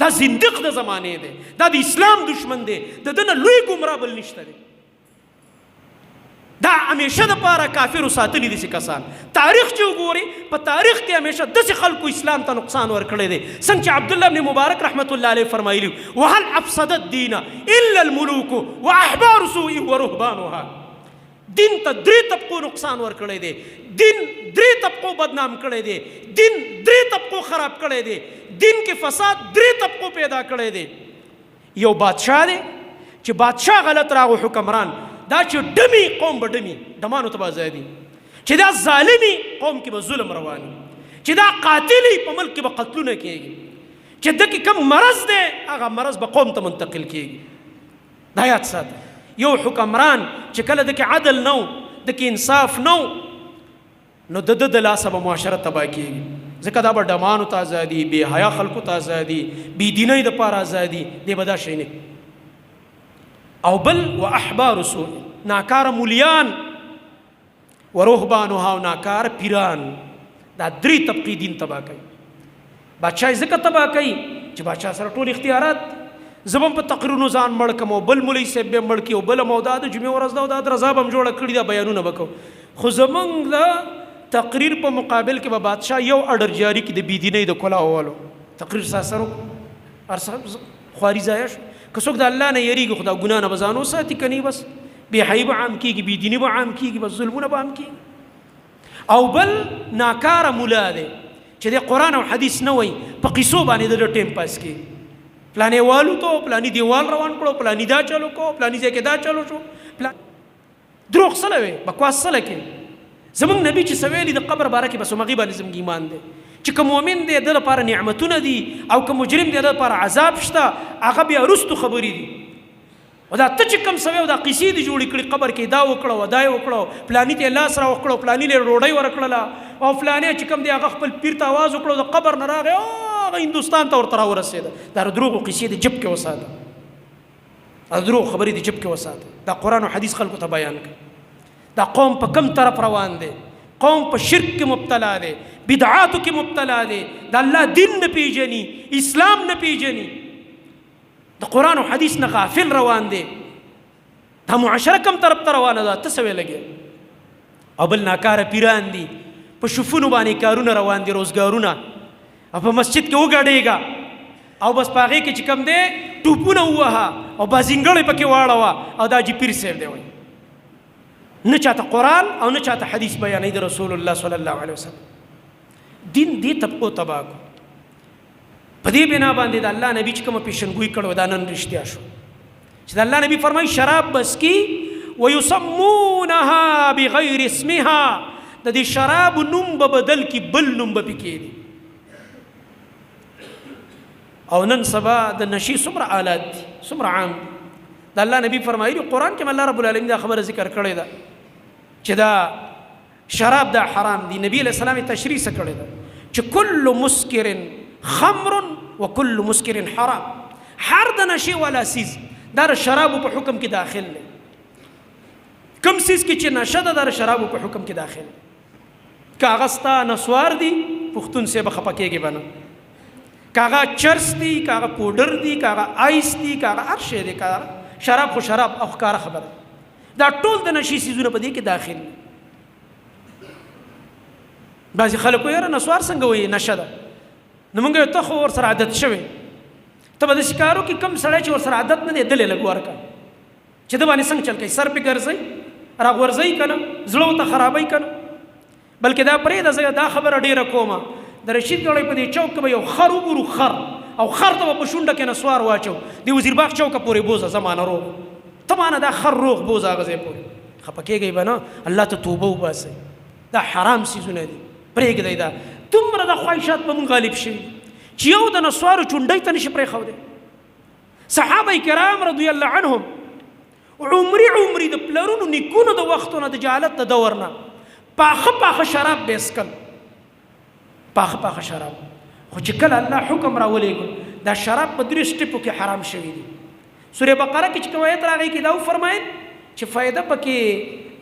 دا زندق د زمانې دی، دا د اسلام دشمن دی، د ده نه لوی ګمراه بل نشته دی. دا همیشه د پاره کافرو ساتلي دي کسان. تاریخ چې وګوري، په تاریخ کې همیشه داسې خلکو اسلام ته نقصان ورکړی دی، څنګه چې عبدالله بن مبارک رحمت الله علیه فرمایلي وهل افسد الدین الا الملوک واحبار سوء ورهبانها. دین ته درې طبقو نقصان ورکړی دی، دین درې طبقو بدنام کړی دی، دین درې طبقو خراب کړی دی، دین کې فساد درې طبقو پیدا کړی دی. یو بادشاه دی چې بادشاه غلط راغو حکمران، دا چې ډمی قوم به ډمی ډمانو ته به ازادي، چې دا ظالمي قوم کې به ظلم رواني، چې دا قاتلي په ملک کې به قتلونه کېږي، چې د کې کم مرض دی هغه مرض به قوم ته منتقل کېږي. دا یاد ساته. یو حکمران چې کله د کې عدل نه و، د کې انصاف نه و، نو د ده د لاسه به معاشره تباه کېږي، ځکه دا به ډمانو ته ازادي، بې حیا خلکو ته ازادي، بې دینۍ دپاره ازادي، دی به دا شی نه. او بل و احبار سوء، ناکار مولیان، و رهبانها، و ناکار پیران. دا درې طبقې دین تباه کوي. بادشاه ځکه تباه کوي چې بادشاه سره ټول اختیارات، زه به په تقریرونو ځان مړ کړم، او بل مولوي صاحب به مړ کړي، او بله مودا د جمعې ورځ ده او دا درزا به هم جوړه کړي، دا بیانونه به کوو. خو زمونږ د تقریر په مقابل کې به بادشاه یو اډر جاري کړي د بېدینۍ د کلاهولو. تقریر ساسرو خواري ضایع شو. که څوک د الله نه یریږي خو دا ګناه نه به ځان وساتي، که نه بس بېحیي به عام کېږي، بېدیني به عام کېږي، بس ظلمونه به عام کېږي. او بل ناکاره مولا دی چې د قرآن او حدیث نه وایي، په قیسو باندې د ټیم پاس کېږي. پلانې والوتو، پلاني دیوال روان کړو، پلاني دا چلو کو، پلاني ځای کې دا چلو شو. دروغ څه لوي، بکواس څه لکې. زمونږ نبي چې څه ویلي د قبر باره کې بس همغې باندې زموږ ایمان دی، چې که مؤمن دی د لپاره نعمتونه دي، او که مجرم دی د لپاره عذاب شته، هغه بیا وروستو خبرې دي. او دا ته چې کوم څه وی او دا قیسې دي جوړې کړي، قبر کې دا وکړه او دا یې وکړه، پلاني ته یې لاس را وکړه، پلاني له ډوډۍ ورکړله، او فلانی چې کوم دی هغه خپل پیر ته آواز وکړو، د قبر نه راغی، هغه هندوستان ته ورته راورسېده. دا دروغو قیسې د جب کې وساته، دا دروغ خبرې د جب کې وساته. دا قرآن او حدیث خلکو ته بیان کړه. دا قوم په کم طرف روان دی، قوم په شرک کې مبتلا دی، بدعاتو کې مبتلا دی، د الله دین نه پیژني، اسلام نه پیژني، د قرآن او حدیث نه غافل روان دی. دا معاشره کم طرف ته روانه ده، ته څه ویې لګې. او بل ناکاره پیران دي، په شفونو باندې کارونه روان دي، روزګارونه، او په مسجد کې وګډېږه، او بس په هغې کې چې کوم دی ټوپونه ووهه او بازینګړې پکې واړوه، او دا جي پیر صاحب دی وایي. نه چاته قرآن او نه چاته حدیث بیانوي د رسول الله صلی الله علیه وسلم. دین دې طبقو تباه کړو. په دې بنا باندې د الله نبي چې کومه پیشنګویي کړې دا نن رښتیا شو، چې د الله نبي فرمایي شراب بس کی ویسمونها بغیر اسمها، د دې شراب نوم به بدل کی، بل نوم به پکې دی. او نن سبا د نشي څومره آلات دي، څومره عام دي. د الله نبی فرمایي قرآن کې الله رب العالمین دا خبره ذکر کړې ده چې دا شراب دا حرام دي. نبی علیہ السلام تشریح کړې ده چې کل مسکر خمر وکل مسکر حرام. هر د نشي والا سیز دا شراب په حکم کې داخل دی. کم سیز کې چې نشه ده دا شراب په حکم کې داخل. کاغه ستا نسوار دي پښتون سے بخپه کېږي بنه، کاغه چرس دي، کاغه پودر دي، کاغه آیس دي، کاغه هر شی دي. کاغه شراب خو شراب او ښکاره خبره دا ټول د نشي سیزونه په دې کې داخل. بعضې خلکو یاره نسوار څنګه وایي نشه ده، نو موږ ته خو ورسره عادت شوی، ته به داسې کار وکړي کوم سړی چې ورسره عادت نه دی دلې لږ ورکړه چې ده باندې څنګه چل کوي، سر پې ګرځئ راغورځئ که نه، زړه ورته خرابوي که نه. بلکې دا پرېږده زه دا خبره ډېره کومه، د رشید ګړی په دې چوک کې به یو خر وګورو، خر او خر ته به په شونډه کې نسوار واچو، د وزیرباغ چوکه پورې بوزه زمانه روغ، ته مانه دا خر روغ بوزه هغه ځای پورې. خفه کېږئ به نه، الله ته توبه وباسئ. دا حرام څیزونه دي، پرېږدئ. دا دومره د خواهشات به مونږ غالب شوي چې یو د نسوارو چونډۍ ته نشي پرېښودی. صحابه کرام رضی الله عنهم عمري د پلرونو نیکونو د وختونه د جهالت د دور نه پاخه شراب به څکل، پاخه شراب. خو چې کله الله حکم راولېږو دا شراب په 3 سټیپو کې حرام شوي دي. سوره بقره کې چې کوم آیت راغی کې دا وفرمایل چې فایده پکې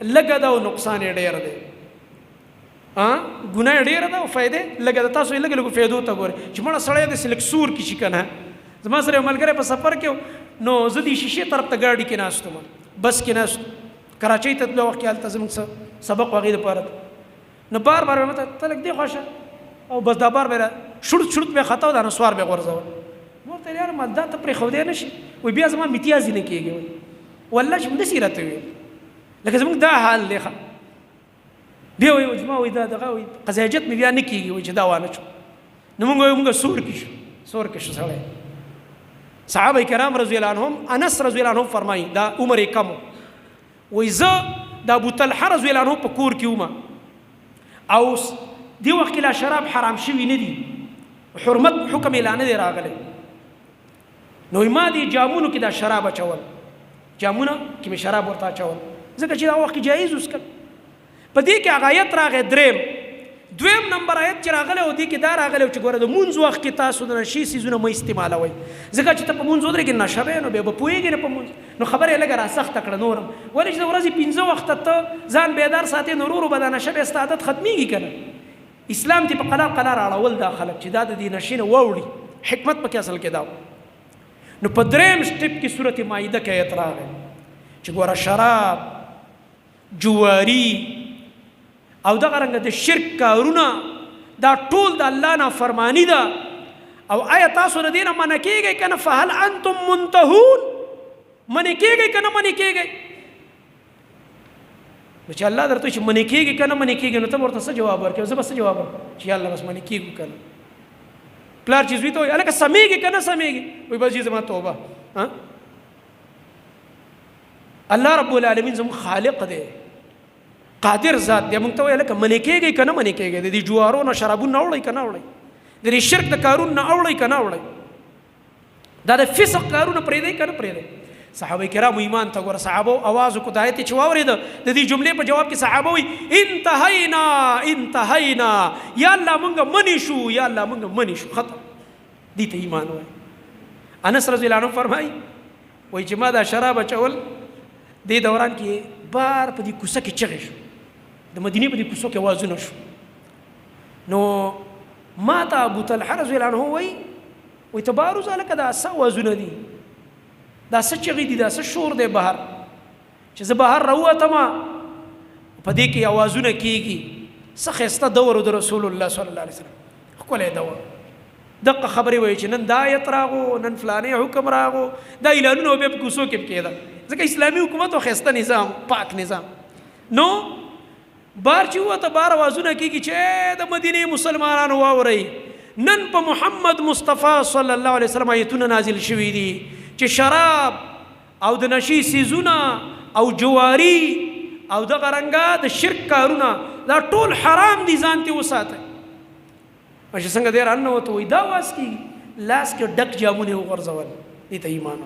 لږه ده او نقصان یې ډېر دی. ګناه یې ډېره ده او فایده لږه ده. تاسو یې لږ فایدو ته ګورئ چې مړه سړی داسې لږ سور کې شي که نه. زما سره یو ملګری په سفر کې نو زه د شیشې طرف ته ګاډي کې ناست وم، بس کې ناست، کراچۍ ته تلو وخت کې هلته زموږ سبق هغې دپاره نو بار بار مې ته لږ دې خوا شه او بس دا بار به شړت به خطا او دا نسوار به غورځول. ما ورته یاره ما دا ته پرېښودی نه شي، وایي بیا زما متیازې نه کېږي. وایي والله چې همداسې یې راته ویل لکه زموږ دا حال دی. بیا وایي زما وایي دا دغه وایي قضایجت مې بیا نه کېږي، وایي چې دا وانه شو. نو موږ وایو موږ سور کې شو سړی. صحابه کرام رضی الله عنهم، انس رضی الله عنه فرمایي دا عمر یې کم وایي زه د ابو طلحه رضی الله عنه په کور کې وم او دی وخت کې لا شراب حرام شوي نه دي، حرمت حکم اعلان نه دی راغلی. نو ما دې جامونو کې دا شراب اچول، جامونه کې مې شراب ورته اچول ځکه چې دا وخت کې جایز وسکل. په دې کې هغه آیت راغی دویم نمبر آیت چې راغلی او دې کې دا راغلی چې ګوره د مونځ وخت کې تاسو د نشي څیزونه مه استعمالوئ ځکه چې ته په مونځ ودرېږې نشه به نو بیا به پوهېږې نه په مونځ. نو خبره یې لږه راسخته کړه نورم، ولې چې د ورځې 15 وخته ته ځان بیدار ساتې نو ورو به دا نشه بیا ستا عادت ختمېږي که نه. اسلام دې په قلار اړول دا خلک چې دا د دې نشې نه واوړي. حکمت پکې اصل کې دا نو په 3 سټیپ کې سورت مائده کې آیت راغی چې ګوره شراب، جواري او دغه رنګه د شرک کارونه دا ټول د الله نافرمانی ده. او آیا تاسو د دې نه منع کېږئ که نه؟ فهل انتم منتهون، منع کېږئ که نه منع کېږئ؟ نو چې الله درته چې منع کېږي که نه منع کېږي نو ته به ورته څه جواب ورکوې؟ زه به څه جواب ورکړم چې یا الله بس منع کېږو که نه؟ پلار چې زوی ته وایي هلکه سمېږي که نه سمېږي؟ وایي بس جي زما توبه. الله رب العالمین زموږ خالق دی، قادر ذات دی. موږ ته وایي هلکه منع کېږئ که نه منع کېږئ؟ د دې جوارو نه شرابونه نه وړئ که نه وړئ؟ د دې شرک د کارونه نه اوړئ که نه اوړئ؟ دا د فسق کارونه پرېږدئ که نه پرېږدئ؟ صحابه کرامو ایمان ته ګوره. صحابو آواز وکړو، د آیت چې واورېده د دې جملې په جواب کې صحابه وایي انتهینا یا الله مونږ منې شو، یا الله مونږ منې شو، ختم. دې ته ایمان وایي. انس رضی الله عنه فرمایي وایي چې ما دا شراب اچول دې دوران کې بار په دې کوڅه کې چغې شو، د مدینې په دې کوڅو کې اوازونه شو. نو ما ته ابو طلحه رضی الله عنه وایي ته بار وځه هلکه دا څه اوازونه دي، دا څه چغې دي، دا څه شور دی بهر؟ چې زه بهر راووتم په دې کې اوازونه کېږي. څه ښایسته دور د رسول الله صلی الله علیه وسلم، ښکلی دور. دقه خبرې وایي چې نن دا آیت راغو، نن فلانې حکم راغو، دا اعلانونه بیا په کوڅو کې کېده ځکه اسلامي حکومت او ښایسته نظام، پاک نظام. نو بار چې ووته بار اوازونه کېږي چې د مدینې مسلمانانو واورئ نن په محمد مصطفی صلی الله علیه وسلم آیتونه نازل شوي دي چې شراب او د نشي سیزونه او جواري او دغه رنګه د شرک کارونه دا ټول حرام دي، ځان ته وساتئ. چې څنګه دی راننوته وایي دا واز کېږي لاس کې ډک جامونه وغورځول دې ته ایمان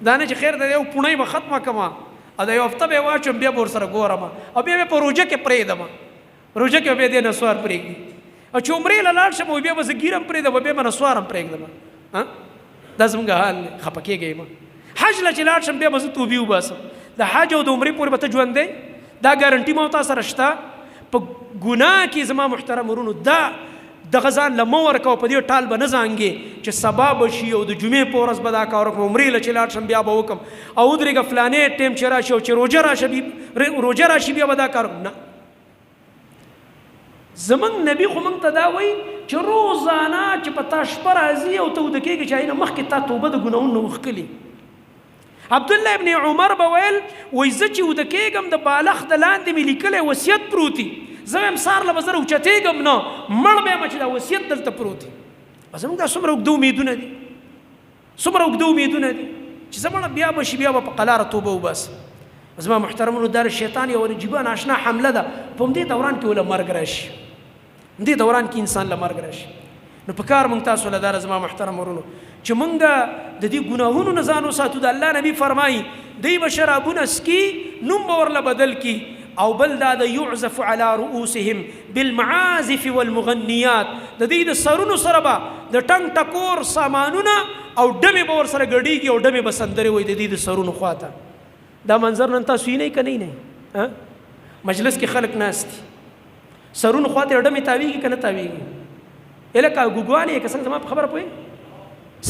دا نه چې خیر د یو پونی به ختمه کما ا د یو هفته به واچم بیا ور سره ګورم او بیا په روزه کې پرېدم روزه کې به دې نسوار پرېږدي او چې عمرې لاړ شم بیا به زګیرم پرېدم بیا به نسوارم پرېږدم ها دا زموږ حال خپکیږي ما حج لا چې لاړ شم بیا به توبې وباسم د حج او د عمرې پورې به ته ژوند دی دا ګارنټي مو تاسو سره شته په ګناه کې زما محترم ورونو دا د غزان لمور کو په دې ټال به نه زانګي چې سبب شي او د جمعې په ورځ به دا کار کوم عمرې لا چې لاړ شم بیا به وکم او درې غفلانې ټیم چې راشي او چې روزه راشي بیا به دا کار نه زمنګ نبی خو مونږ ته دا وایي چې روزانه چې په تا شپه راځي او ته ودې کېږي چې اینه مخکې تا توبه د ګناهونو وښکلي عبدالله ابن عمر به ویل وایي زه چې ودې کېږم د بالښت د لاندې مې لیکلی وصیت پروت وي زه وایم سهار له به زه راوچتېږم نه مړ به یم چې دا وصیت دلته پروت وي زموږ دا څومره اوږده امیدونه دي څومره اوږده امیدونه دي چې زه مړه بیا به شي بیا به په قلاره توبه وباسم زما محترمونو دا شیطان یو عجیبه ناشنا حمله ده په همدې دوران کې وله مرګ راشي همدې دوران کې انسان له مرګ راشي نو په کار مونږ تاسو له دا زما محترم ورونو چې مونږ د دې ګناهونو نه ځان وساتو د الله نبی فرمایي دوی به شرابونه څکي نوم به ورله بدل کي او بل دا د يعزف على رؤوسهم بالمعازف والمغنيات د دې د سرونو سره به د ټنګ ټکور سامانونه او ډمې به ورسره ګډېږي او ډمې به سندرې وایي د دې د سرونو خواته دا منظر نن تاسو یې نه که نه مجلس کې خلک ناست دي سرونو خواته ډمې تاویږي که نه تاویږي لکه ګوګوان یې که څنګه زما په خبره پوهېږي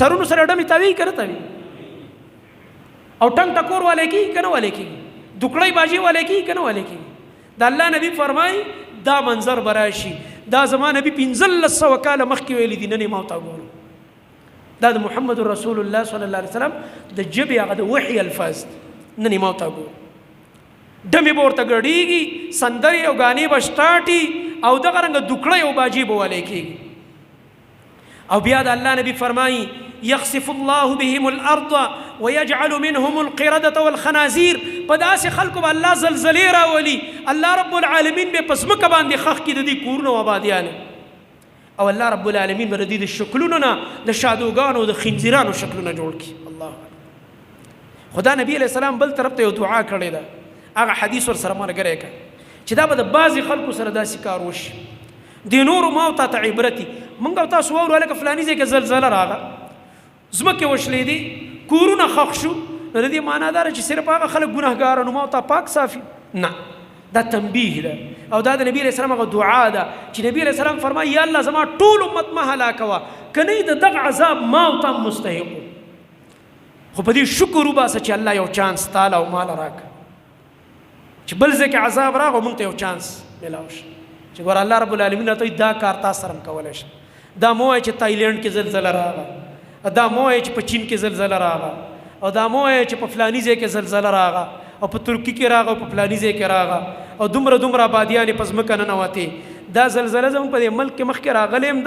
سرونو سره ډمې تاویږي که نه تاویږي او ټنګ ټکور والی کېږي که نه والی کېږي دکړی باجی والی کېږي که نه والی کېږي د الله نبی فرمایي دا منظر به راشي دا زما نبی 1500 کاله مخکې ویلي دي نن یې ما ته ګورو دا د محمد رسول الله صلی الله علیه وسلم د ژبې هغه د وحي الفاظ نن یې ما ته ګورو ډمې به ورته ګډېږي سندرې او ګانې به سټاټي او دغه رنګه دکړی او باجی به والی کېږي او بیا د الله نبی فرمایي يخسف الله بهم الارض ويجعل منهم القردة والخنازير په داسې خلکو به الله زلزلې راولي الله رب العالمین به په ځمکه باندې خښ کړي د دې کورونه او آبادیانې او الله رب العالمین به د دې د شکلونو نه د شادوګانو او د خنزیرانو شکلونه جوړ کړي الله خدا نبی علیہ السلام بل طرف ته یو دعا کړې ده هغه حدیث ور سره ملګری کړه چې دا به د بعضې خلکو سره داسې کار وشي د نورو ما او تا ته عبرتي موږ او تاسو واورو هلکه فلاني ځای کې زلزله راغله ځمکې وشلې دي کورونه ښخ شو نو د دې معنا دا ده چې صرف هغه خلک ګناهګاره نو ما او تا پاک صافي نه دا تنبیه ده او دا د نبی علیہ السلام هغه دعا ده چې نبی علیہ السلام فرمایي یا الله زما ټول امت مه هلاکوه که نه د دغه عذاب ما او تا مستحق خو په دې شکر وباسه چې الله یو چانس تاله او ماله راکړه چې بل ځای کې عذاب راغو موږ ته یو چانس میلاو شي چې ګوره الله رب العالمین ته دا کار تاسو سره هم کولی شي دا مو وایي چې تایلنډ کې زلزله راغله دا مو وایي چې په چین کې زلزله راغله او دا مو وایي چې په فلاني ځای کې زلزله راغله او په ترکي کې راغله او په فلاني ځای کې راغله او دومره آبادیانې په ځمکه ننوتې دا زلزله زموږ په دې ملک کې مخکې راغلی هم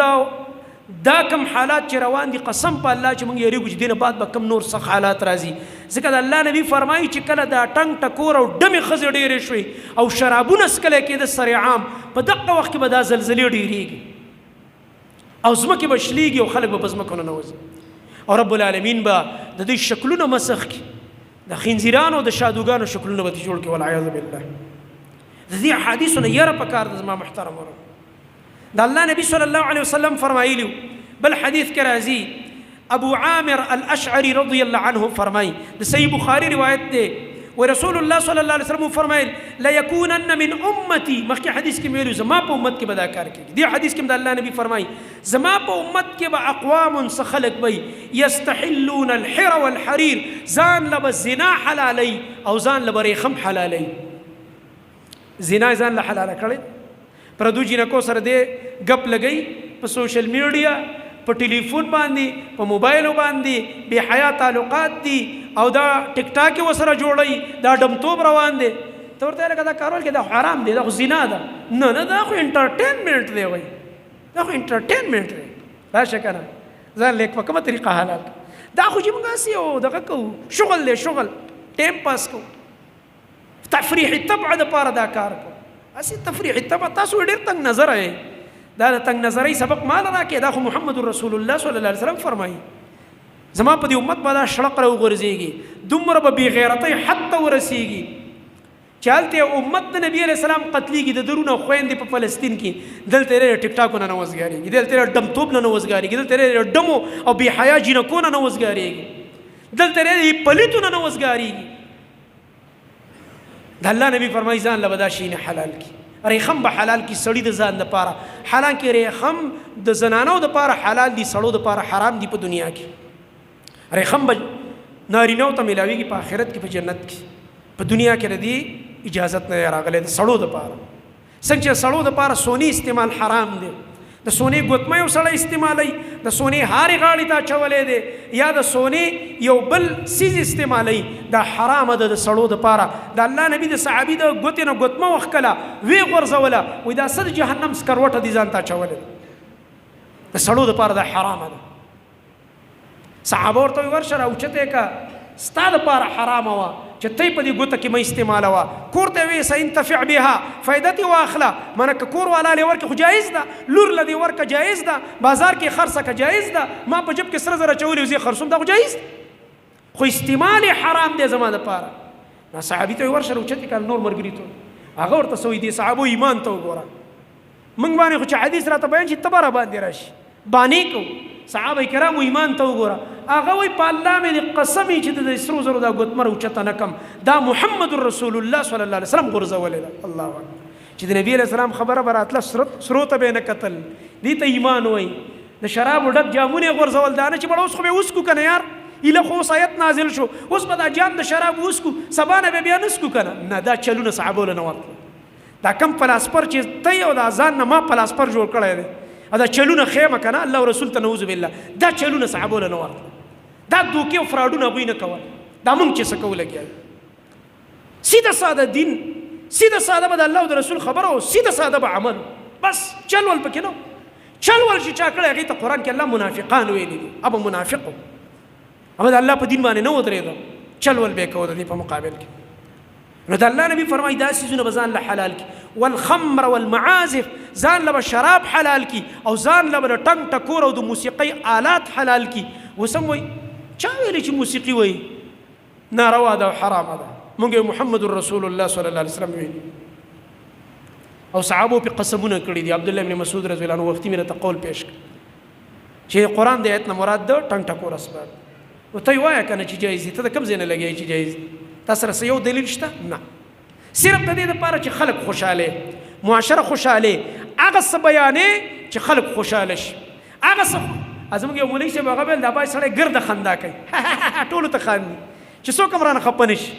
دا کم حالات چې روان دي قسم په الله چې موږ یریږو چې دې نه بعد به کم نور سخت حالات راځي ځکه د الله نبی فرمایي چې کله دا ټنګ ټکور او ډمې ښځې ډېرې شوې او شرابونه څکلی کېده سر عام په دغه وخت کې به دا زلزلې ډېرېږي او ځمکې به شلېږي او خلک به په ځمکو ننوځي او رب العالمین به د دوی شکلونه مسخ کړي د خنزیرانو او د شادوګانو شکلونه به جوړ کړي والعیاذ بالله د دې احادیثو نه یره پکار ده زما محترم ورو د الله نبی صلی الله علیه وسلم فرمایلی بل حدیث کې راځي ابو عامر الاشعری رضی الله عنه فرمایي د صحیح بخاری روایت ده ورسول الله صلی الله علیه وسلم فرمایل لا یکونن من امتی مخکې حدیث کې ویلو زما په امت کې به دا کار کېږي دې حدیث کې د الله نبی فرمایي زما په امت کې به اقوام څه خلک وي یستحلون الحر والحریر ځان له به زنا حلالوي او ځان له به ریخم حلالوي زنا ځان له حلاله کړی پردو جنکو سره دې ګپ لګی په سوشل میډیا په ټلیفون باندې په موبایل باندې بے حیا تعلقات دي او دا ټیک ټاک وسره جوړي دا ډمتوب روان دي ته ورته لکه دا کارول کې دا حرام دي دا خو زنا ده نه دا خو انټرټینمنټ دی وای دا خو انټرټینمنټ دی راشه کنه ځان لیک په کومه طریقه حالات دا خو چې موږ سیو دغه کو شغل دی شغل ټیم پاس کو تفریح تبع د پاره دا کار کو اسی تفریح تبع تاسو ډیر تنگ نظر ہے دا د تنگ نظرۍ سبق مال راکې دا خو محمد رسول الله صلی الله علیه وسلم فرمایي زما په دې امت به دا شړق راوغورځېږي دومره به بې غیرتۍ حد ته ورسېږي چې هلته امت د نبي علیه السلام قتلېږي د درونه خویندې په فلسطین کې دلته یې ټیک ټاکونه نه وزګارېږي دلته یې ډمتوب نه وزګارېږي دلته یې ډمو او بې حیا جینکونه نه وزګارېږي دلته یې پلیتونه نه وزګارېږي د الله نبی فرمایي ځان له به دا شیونه حلال کړي ریخم به حلال کی سړی د ځان دپاره حالانکه ریخم د زنانو دپاره حلال دي سړو دپاره حرام دي په دنیا کې ریخم به نارینهو ته میلاویږي په آخرت کې په جنت کې په دنیا کې د دې اجازت نه راغلی د سړو دپاره څنګه چې سړو دپاره سونی استعمال حرام دی د سونی ګوتمه یو سړی استعمالوي د سونی هارې غاړې ته اچولی دی یا د سونی یو بل سیز استعمالوي دا حرامه ده د سړو دپاره د الله نبي د صحابي د ګوتې نه ګوتمه وښکله ویې غورځوله وایي دا څه د جهنم سکروټه دي ځان ته اچولی د سړو دپاره دا حرامه ده صحابه ورته وایي ورشه راوچته که ستا دپاره حرامه وه چې تی په دې ګوته کې مه استعمالوه کور ته وې سینتفع بها فایده ترې واخله منه که کور والا لې ورکړي خو جایز ده لور له دې ورکه جایز ده بازار کې خرڅه که جایز ده ما په جب کې سره زره اچولي او زه خرڅوم دا خو جایز ده خو استعمال حرام دی زما دپاره دا صحابي ته یې ورشه راوچتې کړه نور ملګري ته هغه ورته څه وایي دې صحابو ایمان ته وګوره موږ باندې خو چې حدیث راته بیان شي ته به راباندې راشي بانې کوو صحابه کرامو ایمان ته وګوره هغه وایي په الله مې دې قسم وي چې د سرو زرو دا ګوتمه راوچته نه کم دا محمد رسول الله صلی الله علیه وسلم غورځولې ده الله اکبر چې د نبي علیه السلام خبره به راتله سرو ته به یې نه کتل دې ته ایمان وایي د شرابو ډک جامونه یې غورځول دا نه چې بړه اوس خو به وسکو که نه یار ایله خو اوس آیت نازل شو اوس به دا جام د شرابو وسکو سبا نه به بیا نسکو که نه دا چلونه صحابو له نه ورتله دا کم پلاسپر چې ته او دا ځان نه ما پلاسپر جوړ کړی دی دا چلونه خیمه کنه الله او رسول ته نعوذ بالله دا چلونه صحابو له نه ورتله دا دوکې او فراډونه هغوی نه کول دا موږ چې څه کوو لګیا سیده ساده دین سیده ساده به د الله او د رسول خبره او سیده ساده به عمل بس چلول پکې نه چلول چې چا کړی هغې ته قرآن کې الله منافقان ویلي دي ابه منافق ابه د الله په دین باندې نه ودرېده چلول به یې کوو د دې په مقابل کې نو د الله نبی فرمایي دا څیزونه به ځان له حلال کړي والخمر والمعازف ځان له به شراب حلال کړي او ځان له به د ټنګ ټکور او د موسیقۍ آلات حلال کړي اوس هم وایي چا ویلي چې موسیقي وایي ناروا ده او حرامه ده مونږ محمد رسول الله صلی الله علیه وسلم ویلي او صحابو پې قسمونه کړي دي عبدالله بن مسعود رضی الله عنه وختي مې راته قول پیش کړ چې قرآن د آیت نه مراد ده ټنګ ټکور اسباب نو ته یې وایه که نه چې جایز دي ته د کوم ځای نه لګیایي چې جایز دي تا سره څه یو دلیل شته نه صرف د دې دپاره چې خلک خوشحاله معاشره خوشحاله هغه څه بیانې چې خلک خوشحاله شي هغه څه زموږ یو مولوي صاحب هغه ویل دا باید سړی ګرده خندا کوي ټولو ته خاندي چې څوک هم رانه خفه نه شي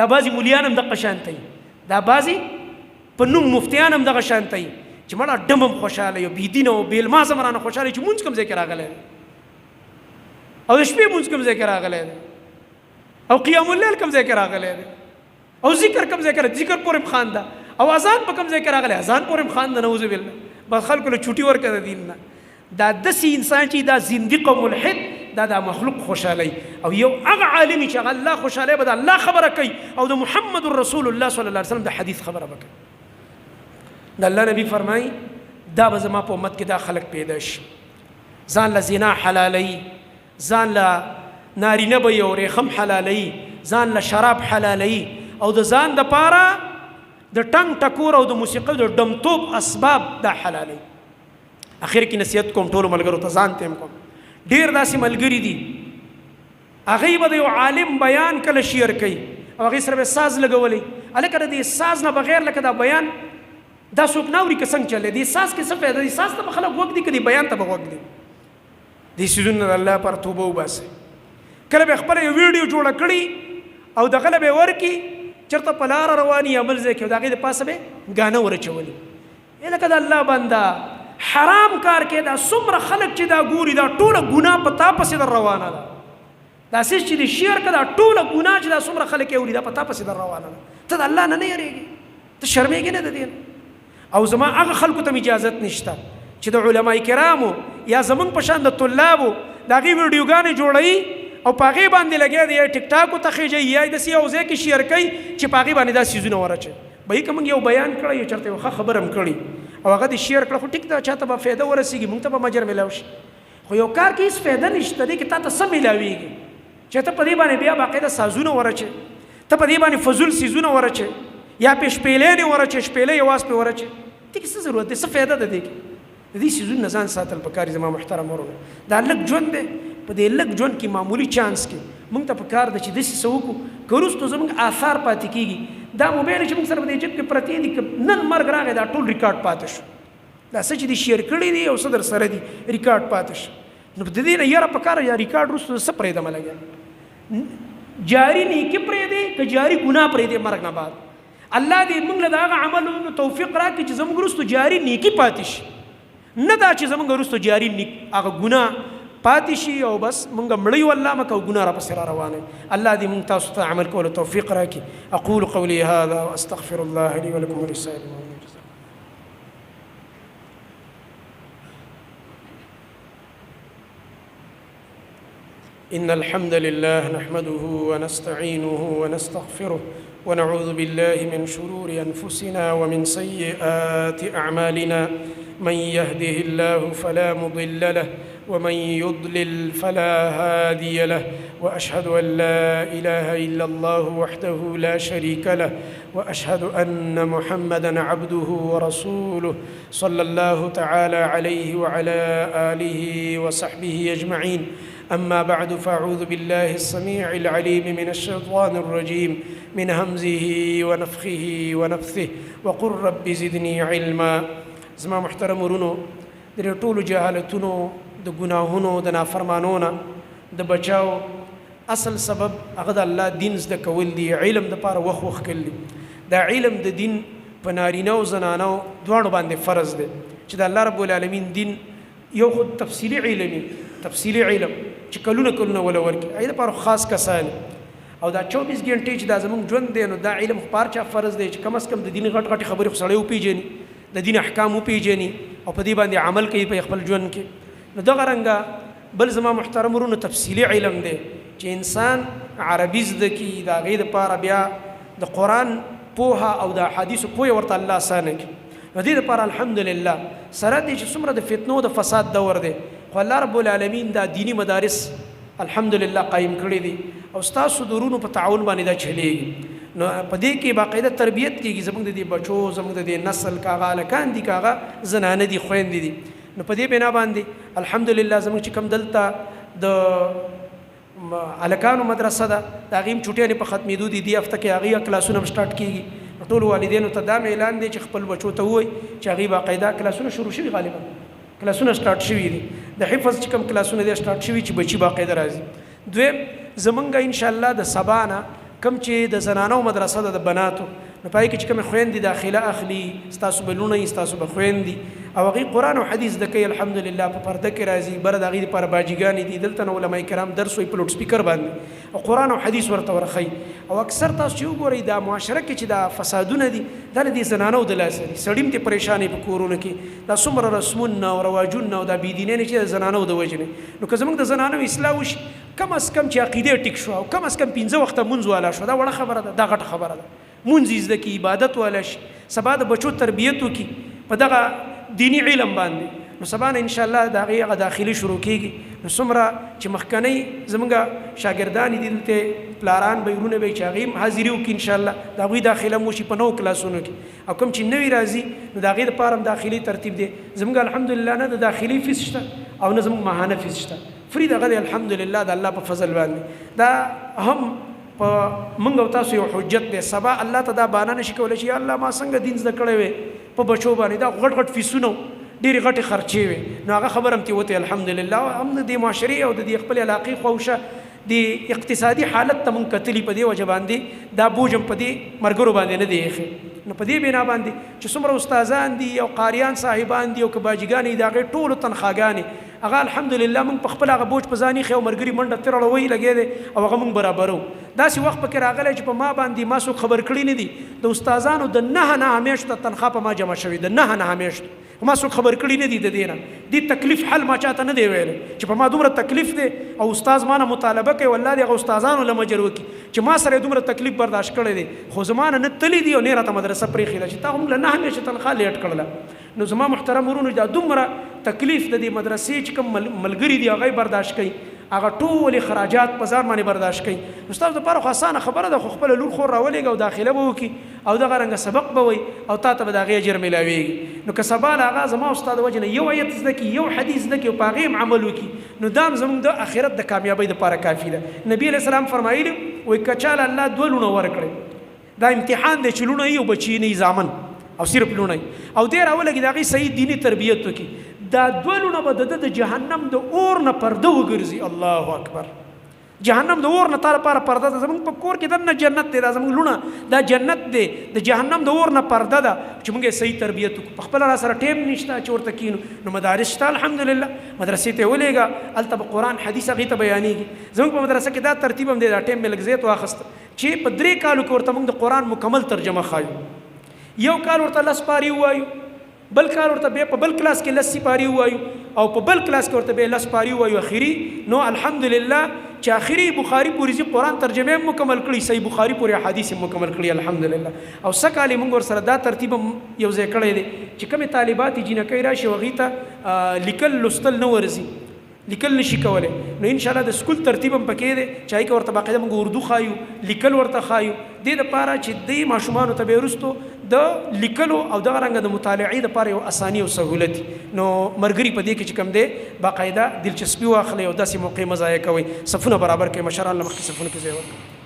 دا بعضې مولیان هم دغه شانته وي دا بعضې په نوم مفتیان هم دغه شانته وي چې مړه ډم هم خوشحاله یو بېدینه او بېلمازه هم رانه خوشحاله چې مونځ کوم ځای کې راغلی دی او د شپې مونځ کوم ځای کې راغلی دی او قیام اللیل کوم ځای کې راغلی دی او ذکر کوم ځای کې ذکر پورې هم خانده او اذان په کوم ځای کې راغلی اذان پورې هم خانده نعوذ بالله بس خلکو له چوټي ورکړه د دین نه دا داسې انسان چې دا زندیق او ملحد دا مخلوق خوشحالی او یو هغه عالمي چې هغه الله خوشحالی به د الله خبره کوي او د محمد رسول الله صلی الله علیه وسلم د حدیث خبره به کوي د الله نبی فرمایي دا به زما په امت کې دا خلک پیدا شي ځان له زنا حلالوي ځان له نارینه به یو ریخم حلالوي ځان له شراب حلالوي او د ځان دپاره د ټنګ ټکور او د موسیقۍ د ډمتوب اسباب دا حلالوي اخر کې نصیحت کوم ټولو ملګرو ته ځان ته هم کوم ډېر داسې ملګري دي هغوی به د یو عالم بیان کله شیر کوي او هغې سره به ساز لګولی هلکه د دې ساز نه بغیر لکه دا بیان دا څوک نه اوري که څنګه چلی دې ساز کې څه فایده دې ساز ته به خلک غوږ دي که دې بیان ته به غوږ دي دې څیزونه د الله لپاره توبه وباسئ کله به خپله یو ویډیو جوړه کړي او دغه له به یې ورکړي چېرته په لاره روان یي عمل ځای کې او د هغې د پاسه به یې ګانه ورچولي لکه د الله بنده حرام کار کې دا څومره خلک چې دا ګوري دا ټوله ګناه په تا پسې در روانه ده دا سیس چې د شعر که دا ټوله ګناه چې دا څومره خلک یې اوري دا په تا پسې در روانه ده ته د الله نه نه یېرېږې ته شرمېږې نه د دې نه او زما هغه خلکو ته اجازت نشته چې د علما کرامو یا زمونږ په شان د طلابو د هغې ویډیوګانې جوړوي او په هغې باندې لګیا دی یا ټیک ټاکو ته خېجوي یا یې داسې یو ځای کې شیر کوي چې په هغې باندې دا څیزونه ورچوي به یې که موږ یو بیان کړی یو چېرته یو ښه خبره هم کړي او هغه د شیر کړه خو ټیک دا چاته به فایده ورسیږي موږ ته به مجر ملاوي شي خو یو کار کې هیڅ فایده نشته دی کې تا ته سم ملاويږي چې ته په دې باندې بیا باقاعده سازونه ورچې ته په دې باندې فضول سيزونه ورچې یا په شپېلې نه ورچې شپېلې یواز په ورچې ته څه ضرورت ده څه فایده ده دې دې سيزونه ځان ساتل پکاري زما محترم ورونه دا لږ ژوند دی په دې لږ ژوند کې معمولی چانس کې موږ ته پکار ده چې داسې څه وکړو که وروستو زموږ آثار پاتې کېږي دا موبایل چې موږ سره په دې جب کې پرتې دي نن مرګ راغی دا ټول ریکارډ پاتې شو دا څه چې دې شیر کړي دي او څه در سره دي ریکارډ پاتې شو نو د دې نه یاره پکار یا ریکارډ وروسته څه پرېږدم لګیا جاری نیکي پرېږدي که جاری ګناه پرېږدي مرګ نه بعد الله دې موږ له د هغه عملونو توفیق راکړي چې زموږ وروسته جاری نیکي پاتې شي نه دا چې زموږ وروسته جاری هغه ګناه پاتې شي او بس موږ مړی والله مکه ګناه را پسې را روانه الله دې موږ تاسو ته عمل کولو توفیق راکړي اقول قولي هذا واستغفر الله لي ولكم ولسائر المؤمنين إن الحمد لله نحمده ونستعينه ونستغفره ونعوذ بالله من شرور أنفسنا ومن سيئات أعمالنا من يهده الله فلا مضل له ومن يضلل فلا هادي له وأشهد أن لا إله إلا الله وحده لا شريك له وأشهد أن محمدًا عبده ورسوله صلى الله تعالى عليه وعلى آله وصحبه أجمعين أما بعد فأعوذ بالله السميع العليم من الشيطان الرجيم من همزه ونفخه ونفثه وقل رب زدني علما زما محترم ورونو د ټولو جهالتونو د ګناهونو د نافرمانونو د بچاو اصل سبب هغه د الله دین زده کول دی علم د پاره وخ کړي دا علم د دین په نارینه او زنانو دواړو باندې فرض دی چې د الله رب العالمین دین یو خود تفصیلی علم چې کلونه ولا ورکی ایله پر خاص کسان او دا 24 غنټې چې دا زموږ ژوند دی نو دا علم خبر چا فرض دی چې کم از کم د دین غټ خبرې خسړې او پیژني د دین احکام او پیژني او په دې باندې عمل کوي په خپل ژوند کې نو دغه رنګه بل زما محترم ورونو تفصیلی علم دی چې انسان عربي زده کی دا غي د پاره بیا د قران پوها او د حدیث پوهه ورته الله اسانه کی نو دې لپاره الحمدلله سره دې چې څومره د فتنو د فساد دور دی خو الله رب العالمین دا دینی مدارس الحمدلله قائم کړی دي او تاسو درونو په تعاون باندې دا چلیږي نو په دې کې باقاعده تربیت کیږي زموږ د دې بچو زموږ د دې نسل کاغه لکان دي کاغه زنانه دي خويندې دي نو په دې بنا باندې الحمدلله زموږ چې کم دلته د الکانو مدرسه ده دا غیم چټیانه په ختمېدو دي هفته کې هغه کلاسونه سٹارټ کیږي ټول والدینو ته دا اعلان دی چې خپل بچو ته وای چې هغه باقاعده کلاسونه شروع شي غالبا کلاسونه سٹارټ شوي دي د حفظ چې کوم کلاسونه دي سٹارټ شوي چې بچي باقاعده راځي دویم زمونږ ان شاء الله د سبانه کم چې د زنانو مدرسه د بناتو نو پای کې چې کوم خويندې داخله اخلي تاسو بلونه تاسو بخويندې او هغه قران او حديث د کوي الحمدلله په پرده کې راځي بر د غیر پر باجیګانی دي دلته علماء کرام درس وي په لوډ سپیکر باندې او قران او حديث ورته ورخي او اکثر تاسو چې وګورئ دا معاشره کې چې دا فسادونه دي د دې زنانو د لاسه سړیم ته پریشانی په کورونه کې دا څومره رسمونه او رواجونه او د بيدینه چې زنانو د وجنه نو که زمونږ د زنانو اصلاح وشي کم از کم چې عقیده ټیک شو او کم از کم 15 وخت منځ والا شو دا وړه خبره ده دا غټه خبره ده منځ زده کی عبادت والا شي سبا د بچو تربیت وکي په دغه دینی علم باندې نو سبا ان شاء الله دا غي داخلي شروع کیږي نو سمره چې مخکنی زمونږ شاګردان دي ته پلاران بیرونه به چاغیم حاضری وکي ان شاء الله دا غي داخله مو شي په نو کلاسونو کې او کوم چې نوی راځي نو دا غي د پارم داخلي ترتیب دي زمونږ الحمدلله نه د داخلي فیس شته او نه زمونږ ماهانه فیس شته فری دغه الحمدلله د الله په فضل باندې دا هم په منګو تاسو یو حجت دی سبا الله ته دا بانه نشي کولای چې الله ما څنګه دین زده کړی وي په بچو باندې دا غټ فیسونو ډېری غټي خرچې وي نو هغه خبر هم تی وته الحمدلله هم د معاشري او د خپل علاقې خوښه د اقتصادي حالت ته مونږ کتلی په دې وجه باندې دا بوجم په دې مرګرو باندې نه دی نو په دې بنا باندې چې څومره استادان دي او قاریان صاحبان دي او کباجګانی دا غي ټولو تنخواګانی هغه الحمدلله من په خپل هغه بوج په ځاني خو مرګري منډه ترړوي لګي دي او هغه من برابرو داسې وخت پکې راغلی چې په ما باندې ما څوک خبر کړی نه دي د استادانو د نه همیشته تنخواه په ما جمع شوی د نه همیشته ما څوک خبر کړی نه دي د دینه دي تکلیف حل ما چاته نه دی ویل چې په ما دومره تکلیف دی او استاد ما نه مطالبه کوي والله دغه استادانو لمجر وکي چې ما سره دومره تکلیف برداشت کړی دی خو زمانه نه تلی دی او نه راته مدرسه پرې خېله چې تا هم نه همیشه تنخواه لیټ کړله نو زما محترم ورونو دا دومره تکلیف د دې مدرسې چې کوم ملګری دی هغه برداشت کوي هغه ټول خراجات په ځان باندې برداشت کوي استاد لپاره خو اسانه خبره ده خو خپل لور خور راولېږي او داخله به وکړي او دغه رنګه سبق به وي او تا ته به د هغې اجر میلاویږي نو که سبا له هغه زما استاد وجه نه یو ایت زده کړي یو حدیث زده کړي او په هغې عمل وکړي نو دا هم زموږ د آخرت د کامیابۍ دپاره کافي ده نبي علیه السلام فرمایلي وایي که چاله الله 2 لونه ورکړي دا امتحان دی چې لونه یي او بچي نه زامن او صرف لونه او دې راولګي د هغې صحیح دیني تربیت وکړي دا 2 لونه به د جهنم د اور نه پرده وګرځي الله اکبر جهنم د اور نه تا لپاره پرده ده زموږ په کور کې دننه جنت دی دا زموږ لونه دا جنت دی د جهنم د اور نه پرده ده چې موږ یې صحیح تربیت وکړو په خپله را سره ټیم نشته چې ورته کینو نو مدارس شته الحمدلله مدرسې ته ولېږه هلته به قرآن حدیث هغې ته بیانېږي زموږ په مدرسه کې دا ترتیب هم دی دا ټیم مې لږ زیات واخیسته چې په 3 کالو کې ورته موږ د قرآن مکمل ترجمه ښایو یو کال ورته 10 پارې ووایو بل کال ورته بیا په بل کلاس کې 10 پارې ووایو او په بل کلاس کې ورته بیا 10 پارې ووایو اخري نو الحمدلله چې اخري بخاري پورې قرآن ترجمه هم مکمل کړي صحیح بخاري پورې حدیث هم مکمل کړي الحمدلله او سکالي موږ ورسره دا ترتیب یو ځای کړی دی چې کومې طالبات جینکۍ راشي هغې ته لیکل لوستل نه ورځي لیکل نشي کولی نو ان شاء الله د سکول ترتیب هم پکې دی چې هغې کې ورته باقاعده موږ اردو ښایو لیکل ورته ښایو دې دپاره چې دې ماشومانو ته بیا وروستو د لیکلو او دغه رنګه د مطالعې دپاره یو اساني او سهولت نو ملګري په دې کې چې کوم دی باقاعده دلچسپي واخلئ او داسې موقع مه ضایع کوئ صفونه برابر کړئ مشران له مخکې صفونه کې ځای ورکړئ